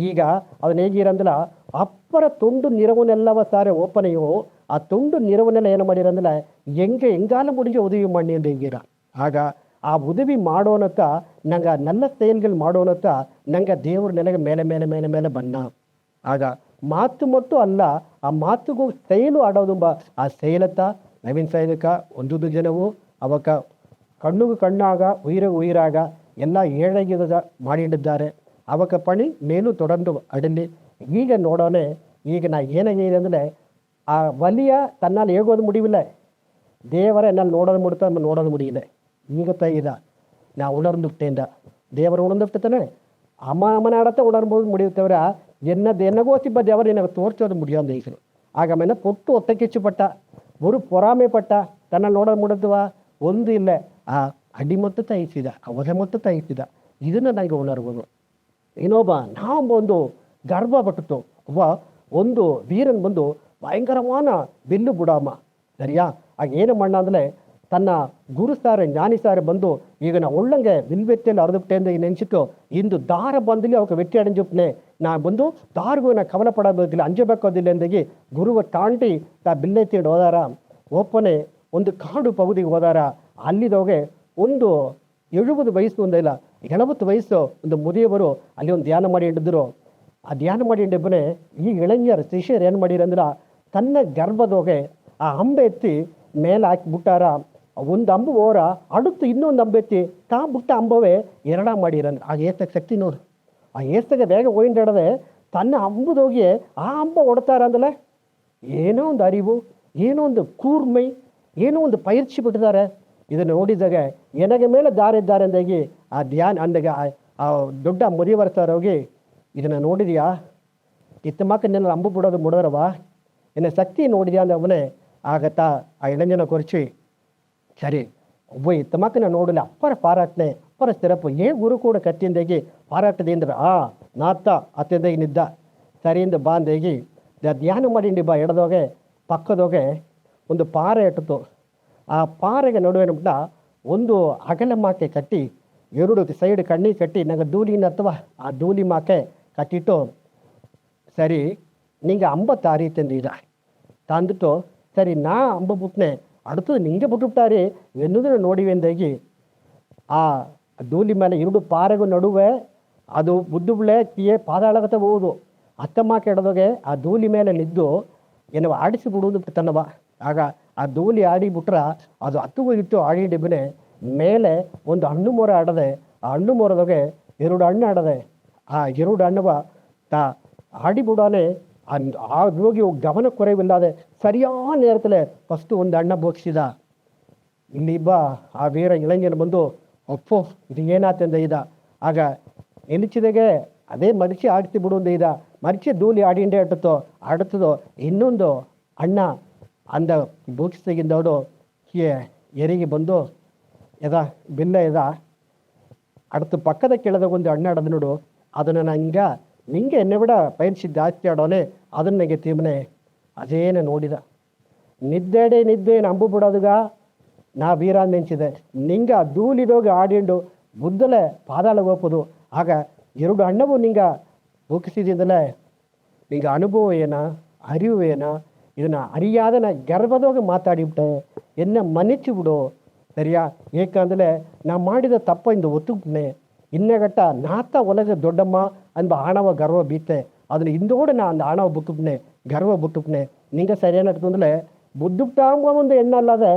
ಈಗ ಅದನ್ನ ಹೇಗಿರಂದ್ರೆ ಅಪ್ಪರ ತುಂಡು ನಿರವನ್ನೆಲ್ಲವ ಸಾರೆ ಓಪನೆಯೋ ಆ ತುಂಡು ನಿರವನ್ನೆಲ್ಲ ಏನು ಮಾಡಿರಂದ್ರೆ ಹೆಂಗಾಲ ಮುಡಿಗೆ ಉದವಿ ಮಾಡಿ ಅಂತ ಹೇಗಿರ ಆಗ ಆ ಉದವಿ ಮಾಡೋನತ್ತ ನಂಗೆ ನನ್ನ செயல்கள் ಮಾಡೋನತ್ತ ನಂಗೆ ದೇವ್ರ ನೆಲೆಗೆ ಮೇಲೆ ಮೇಲೆ ಮೇಲೆ ಮೇಲೆ ಬನ್ನ ಆಗ ಮಾತು ಮತ್ತು ಅಲ್ಲ ಆ ಮಾತುಗೂ செயಲು ಆಡೋದುಂಬ ಆ செயಲತ್ತ ನವೀನ್ ಸೈನಿಕ ಒಂದು ಜನವು ಅವಕ್ಕ ಕಣ್ಣುಗೂ ಕಣ್ಣಾಗ ಉಯಿರಿಗೆ ಉಯಿರಾಗ ಎಲ್ಲ ಏಳಗಿದ ಮಾಡಿಟ್ಟಿದ್ದಾರೆ ಅವಕ್ಕ ಪಣಿ ಮೇಲೂ ತೊಡಂದು ಅಡಲಿ ಈಗ ನೋಡೋನೆ ಈಗ ನಾ ಏನಾಗಿದೆ ಅಂದರೆ ಆ ವಲಿಯ ತನ್ನಲ್ಲಿ ಹೇಗೋದು ಮುಡಿವಿಲ್ಲ ದೇವರ ಎನ್ನಲ್ಲಿ ನೋಡೋದು ಮುಡ್ತಾ ನೋಡೋದು ಮುಡಿಯಿಲ್ಲ ಈಗ ತೈದ ನಾ ಉಣರ್ದುಟ್ಟೆಯಿಂದ ದೇವರು ಉಣರ್ದುಟ್ಟತಾನೆ ಅಮ್ಮನ ಆಡತ್ತ ಉಣರ್ಬೋದು ಮುಡಿಯುತ್ತವ್ರ ಎನ್ನಗೋ ಸಿಬ್ಬ ದೇವರು ಏನಾಗ ತೋರ್ಸೋದು ಮುಡಿಯೋದು ಈಗರು ಆಗ ಪೊಟ್ಟು ಒತ್ತಕ್ಕಿಚ್ಚುಪಟ್ಟ ஒரு பொறாமைப்பட்ட ತನ್ನ ನೋಡೋದು ಮುಡಿದ್ವ ಒಂದು ಇಲ್ಲ ಆ ಅಡಿ ಮೊತ್ತ ತಯಿಸಿದ ಅವರ ಮೊತ್ತ ತಯಿಸಿದ ಇದನ್ನು ನನಗೆ ಉಣರ್ಬೋದು ಇನ್ನೊಬ್ಬ ನಾವು ಒಂದು ಗರ್ವ ಪಟ್ಟಿತು ಒಬ್ಬ ಒಂದು ವೀರನ್ ಬಂದು ಭಯಂಕರವಾನ ಬಿಲ್ಲು ಬುಡಾಮ ಸರಿಯಾ ಆಗ ಏನು ಮಣ್ಣ ಅಂದರೆ ತನ್ನ ಗುರು ಸಾರೆ ಜ್ಞಾನಿ ಸಾರೆ ಬಂದು ಈಗ ನಾ ಒಳ್ಳಂಗೆ ವಿಲ್ವೆತ್ತಿಯಲ್ಲಿ ಅರ್ಧಬಿಟ್ಟೆ ಅಂತ ನೆನೆಸಿಟ್ಟು ಇಂದು ದಾರ ಬಂದಲ್ಲಿ ಅವಕ್ಕೆ ವೆಟ್ಟಿ ಅಡಂಜುಪ್ನೆ ನಾ ಬಂದು ದಾರಿಗೂ ನಾ ಕವನ ಪಡಬೇಕಿಲ್ಲ ಅಂಜಬೇಕೋದಿಲ್ಲ ಎಂದಾಗಿ ಗುರುವ ತಾಂಟಿ ತಾ ಬಿಲ್ಲೆತ್ತಿ ಹೋದಾರ ಒಪ್ಪನೆ ಒಂದು ಕಾಡು ಪಗುದಿಗೆ ಹೋದಾರ ಅಲ್ಲಿದೋಗೆ ಒಂದು 70 ವಯಸ್ಸು ಒಂದಿಲ್ಲ 70 ವಯಸ್ಸು ಒಂದು ಮುದಿಯವರು ಅಲ್ಲಿ ಒಂದು ಧ್ಯಾನ ಮಾಡಿ ಹಿಡಿದ್ರು ಆ ಧ್ಯಾನ ಮಾಡಿ ಹಿಡಿಬನೆ ಈ ಇಳಂಜರು ಶಿಷ್ಯರು ಏನು ಮಾಡಿರಂದ್ರೆ ತನ್ನ ಗರ್ಭದೋಗೆ ಆ ಅಂಬೆ ಎತ್ತಿ ಮೇಲೆ ಹಾಕಿ ಬಿಟ್ಟಾರ ಒಂದು ಅಂಬು ಓರ அடுத்து ಇನ್ನೊಂದು ಅಂಬೆತ್ತಿ ತಾ ಬಿಟ್ಟ ಅಂಬವೇ ಎರಡ ಮಾಡಿರಂದ್ರೆ ಆಗ ಏಸ್ತಕ್ಕೆ ಶಕ್ತಿ ನೋಡು ಆ ಏಸ್ತಕ್ಕೆ ಬೇಗ ಹೋಯಿಂಡದೆ ತನ್ನ ಅಂಬುದೋಗಿ ಆ ಅಂಬ ಹೊಡ್ತಾರ ಅಂದಲೆ ಏನೋ ಒಂದು ಅರಿವು ಏನೋ ಒಂದು ಕೂರ್ಮೈ ಏನೋ ಒಂದು ಪೈರ್ಚಿ ಬಿಟ್ಟಿದ್ದಾರೆ ಇದನ್ನು ನೋಡಿದಾಗ ಎನಗೆ ಮೇಲೆ ದಾರಿದ್ದಾರೆ ಅಂದಾಗಿ ಆ ಧ್ಯಾನ ಅಂದಾಗ ಆ ದೊಡ್ಡ ಮುರಿವರ್ತಾರ ಹೋಗಿ ಇದನ್ನು ನೋಡಿದ್ಯಾ ಇತ್ತಮಕ್ಕನ್ನೆಲ್ಲ ಅಂಬು ಬಿಡೋದು ಮುಡೋರವ ಎನ್ನ ಶಕ್ತಿ ನೋಡಿದ್ಯಾ ಅಂದ್ರೆ ಅವನೇ ಆಗತ್ತಾ ಆ ಇಳಂಜನ ಕೊರ್ಚಿ ಸರಿ ಒಬ್ಬ ಇತ್ತಮಕ್ಕನ ನೋಡಲಿ ಅಪ್ಪರ ಪಾರಾಟ್ನೆ ಅಪ್ಪರ ಸ್ಥಿರಪ್ಪು ಗುರು ಕೂಡ ಕತ್ತಿಂದಾಗಿ ಪಾರಾಟದಿಂದ ನಾತ್ತ ಅತ್ಯಂದಾಗಿ ನಿದ್ದ ಸರಿಯಿಂದ ಬಾಂದಾಗಿ ಧ್ಯಾನ ಮಾಡಿ ಬಾ ಎಡದೋಗೆ ಪಕ್ಕದೋಗೆ ಒಂದು ಪಾರೆ ಇಟ್ಟಿತು ಆ ಪಾರೆಗೆ ನಡುವೆ ಬಿಟ್ಟ ಒಂದು ಅಗಲ ಮಾಕೆ ಕಟ್ಟಿ 2 ಸೈಡ್ ಕಣ್ಣಿ ಕಟ್ಟಿ ನಂಗೆ ಧೂಳಿನ ಅಥವಾ ಆ ಧೂಳಿ ಮಾಕೆ ಕಟ್ಟಿಟ್ಟು ಸರಿ ನಿಂಗೆ ಅಂಬ ತಾರಿ ತಂದಿದ ತಂದಿಟ್ಟು ಸರಿ ನಾ ಅಂಬ ಬಿಟ್ನೆ அடுத்தது ನಿಂಗೆ ಬಿಟ್ಟುಬಿಟ್ಟಾರಿ ಎನ್ನುವುದನ್ನು ನೋಡಿವೆಂದಾಗಿ ಆ ಧೂಳಿ ಮೇಲೆ 2 ಪಾರೆಗೂ ನಡುವೆ ಅದು ಬುದ್ಧುಬ್ಳೆ ಕಿಯೇ ಪಾದಾಳಗತ ಹೋಗುದು ಅತ್ತಮ್ಮ ಕೆಡದೋಗೆ ಆ ಧೂಳಿ ಮೇಲೆ ನಿದ್ದು ಏನೋ ಆಡಿಸಿ ಬಿಡುವುದು ತನ್ನವ ಆಗ ಆ ಧೂಳಿ ಆಡಿಬಿಟ್ರೆ ಅದು ಹತ್ತುಗೂ ಇಟ್ಟು ಆಡಿ ಡಿಬ್ಬನೆ ಮೇಲೆ ಒಂದು ಹಣ್ಣು ಮೊರ ಆಡದೆ ಆ ಹಣ್ಣು ಮೊರದೋಗೆ 2 ಹಣ್ಣು ಆಡದೆ ಆ 2 ಹಣ್ಣುವ ತಾ ಆಡಿಬಿಡಾನೆ ಆ ರೋಗಿ ಗಮನ ಕೊರೆವಿಲ್ಲದೆ ಸರಿಯಾದ ನೇರத்தில் ಫಸ್ಟು ಒಂದು ಹಣ್ಣ ಬೋಗಿಸಿದ ಇಲ್ಲಿ ಆ ವೀರ ಇಳಂಜನ ಬಂದು ಒಪ್ಪೋ ಇದು ಏನಾತಂದ ಇದ ಆಗ ಎನಿಚಿದಾಗೆ ಅದೇ ಮರಿಚಿ ಆಡಿಸಿ ಬಿಡುವಂದ ಇದ ಮರಿಚಿ ಧೂಳಿ ಆಡಿಂಡೆ ಆಡುತ್ತೋ ಆಡುತ್ತದೋ ಇನ್ನೊಂದು ಅಣ್ಣ ಅಂದ ಬೋಗಿಸಿದಾಗಿಂದವನು ಎರಿಗೆ ಬಂದು ಎದ ಬಿಲ್ಲ ಎದ அடுத்து ಪಕ್ಕದ ಕೆಳದಾಗ ಒಂದು ಹಣ್ಣು ಆಡೋದು ನೋಡು ಅದನ್ನು ನಂಗೆ ನಿಂಗೆ ಎಣ್ಣೆ ಬಿಡ ಪೈರ್ಸಿ ಜಾಸ್ತಿ ಆಡೋನೆ ಅದನ್ನ ನನಗೆ ತೀಮನೆ ಅದೇನು ನೋಡಿದ ನಿದ್ದೆ ನಂಬು ಬಿಡೋದುಗ ನಾ ವೀರ ನೆಂಚಿದೆ ನಿಂಗೆ ಆ ಧೂಳಿದೋಗಿ ಆಡಿಂಡು ಬುದ್ಧಲೆ ಪಾದಾಳ ಹೋಗೋದು ಆಗ 2 ಹಣ್ಣವು ನಿಂಗೆ ಬುಕ್ಕಿಸಿದಿಂದಲೇ ನಿಂಗೆ ಅನುಭವ ಏನ ಅರಿವು ಏನ ಇದನ್ನು ಅರಿಯಾದ ನಾ ಗರ್ಭದೋಗಿ ಮಾತಾಡಿಬಿಟ್ಟೆ ಎನ್ನ ಮನ್ನಿಸಿ ಬಿಡು ಸರಿಯಾ ಏಕೆಂದರೆ ನಾ ಮಾಡಿದ ತಪ್ಪಿಂದ ಒತ್ತುಬಿಟ್ಟೆ ಇನ್ನಗಟ್ಟ ನಾತ ಒಲಗ ದೊಡ್ಡಮ್ಮ ಅನ್ಬ ಆಣವ ಗರ್ವ ಬೀತೆ ಅದನ್ನು ಇಂದೋಡ ನಾ அந்த ಆಣವ ಬಿಟ್ಟುಬಿಟ್ನೆ ಗರ್ವ ಬಿಟ್ಟುಬಿಟ್ನೆ ನಿಂಗೆ ಸರಿಯಾನಂದ್ರೆ ಬುದ್ಧುಬಿಟ್ಟಾಂಬ ಒಂದು ಎಣ್ಣಲ್ಲದೆ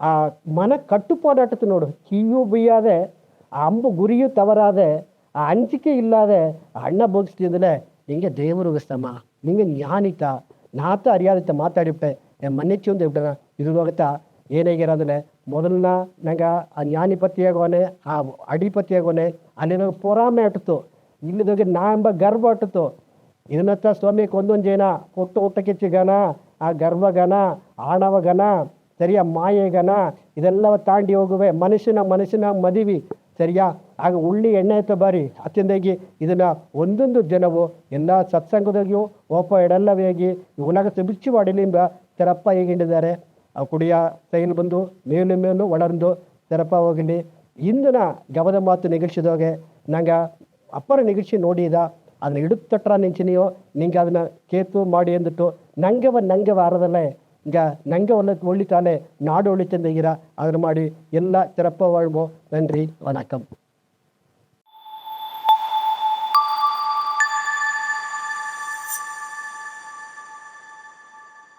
ಆ ಮನ ಕಟ್ಟುಪಾಡಾಟತ್ತು ನೋಡು ಕಿವಿಯೂ ಬೈಯಾದೆ ಆ ಅಂಬು ಗುರಿಯೂ ತವರಾದೆ ಆ ಅಂಜಿಕೆ ಇಲ್ಲದೆ ಆ ಅಣ್ಣ ಬೋಗಿಸ್ತಿಂದಲೇ ನಿಂಗೆ ದೇವರುಗಸ್ತಮ್ಮ ನಿಂಗೆ ಜ್ಞಾನಿತ ನಾತ ಅರಿಯಾದಿತ್ತ ಮಾತಾಡಿಬಿಟ್ಟೆ ಮನ್ನೆಚ್ಚಿ ಒಂದು ಬಿಟ್ಟನ ಇದು ಹೋಗುತ್ತಾ ಏನಾಗಿರೋದ್ರೆ ಮೊದಲನ ನಂಗೆ ಆ ಜ್ಞಾನಿ ಪತಿಯಾಗೋನೆ ಆ ಅಡಿಪತಿಯಾಗೋನೆ ಅಲ್ಲಿ ಪೊರಾಮೆ ಆಟಿತು ಇಲ್ಲಿದೋಗಿ ನಾ ಎಂಬ ಗರ್ವ ಆಟಿತು ಇದನ್ನತ್ತ ಸ್ವಾಮಿಗೆ ಒಂದೊಂದು ಜನ ಕೊಟ್ಟು ಊಟಕ್ಕಿಚ್ಚಿ ಗನ ಆ ಗರ್ವಗನ ಆಣವಗನ ಸರಿಯಾ ಮಾಯೆಗನ ಇದೆಲ್ಲವ ತಾಂಡಿ ಹೋಗುವೆ ಮನುಷ್ಯನ ಮದುವೆ ಸರಿಯಾ ಆಗ ಉಳ್ಳಿ ಎಣ್ಣೆ ಅಂತ ಬಾರಿ ಅತ್ಯಂದಾಗಿ ಇದನ್ನು ಒಂದೊಂದು ಜನವು ಎಲ್ಲ ಸತ್ಸಂಗದಾಗಿಯೂ ಓಪ ಎಡಲ್ಲವಾಗಿ ಉಲಗ ಬಿಚ್ಚಿ ಮಾಡಲಿಂಬ ತೆರಪ್ಪ ಹೇಗಿದ್ದಾರೆ ಆ ಕುಡಿಯ ಸೈಲ್ ಬಂದು ಮೇಲು ಮೇಲು ಒಳರ್ದು ತೆರಪ್ಪ ಹೋಗಲಿ ಇಂದಿನ ಗವದ ಮಾತು ನಿಗರ್ಸಿದಾಗೆ ನಂಗೆ ಅಪ್ಪರ ನಿಗರ್ಸಿ ನೋಡಿದ ಅದನ್ನ ಇಡುತ್ತಟ್ರ ನಿಂಚಿನಿಯೋ ನಿಂಗೆ ಅದನ್ನು ಕೇತು ಮಾಡಿ ಅಂದ್ಬಿಟ್ಟು ನಂಗೆ ವಾರದಲ್ಲೇ ಈಗ ನಂಗೆ ಒಳ್ಳಿತಾನೆ ನಾಡು ಒಳಿತಂದೀರ ಅದನ್ನು ಮಾಡಿ ಎಲ್ಲ ತೆರಪ್ಪ வாழ்வோம். நன்றி, வணக்கம்.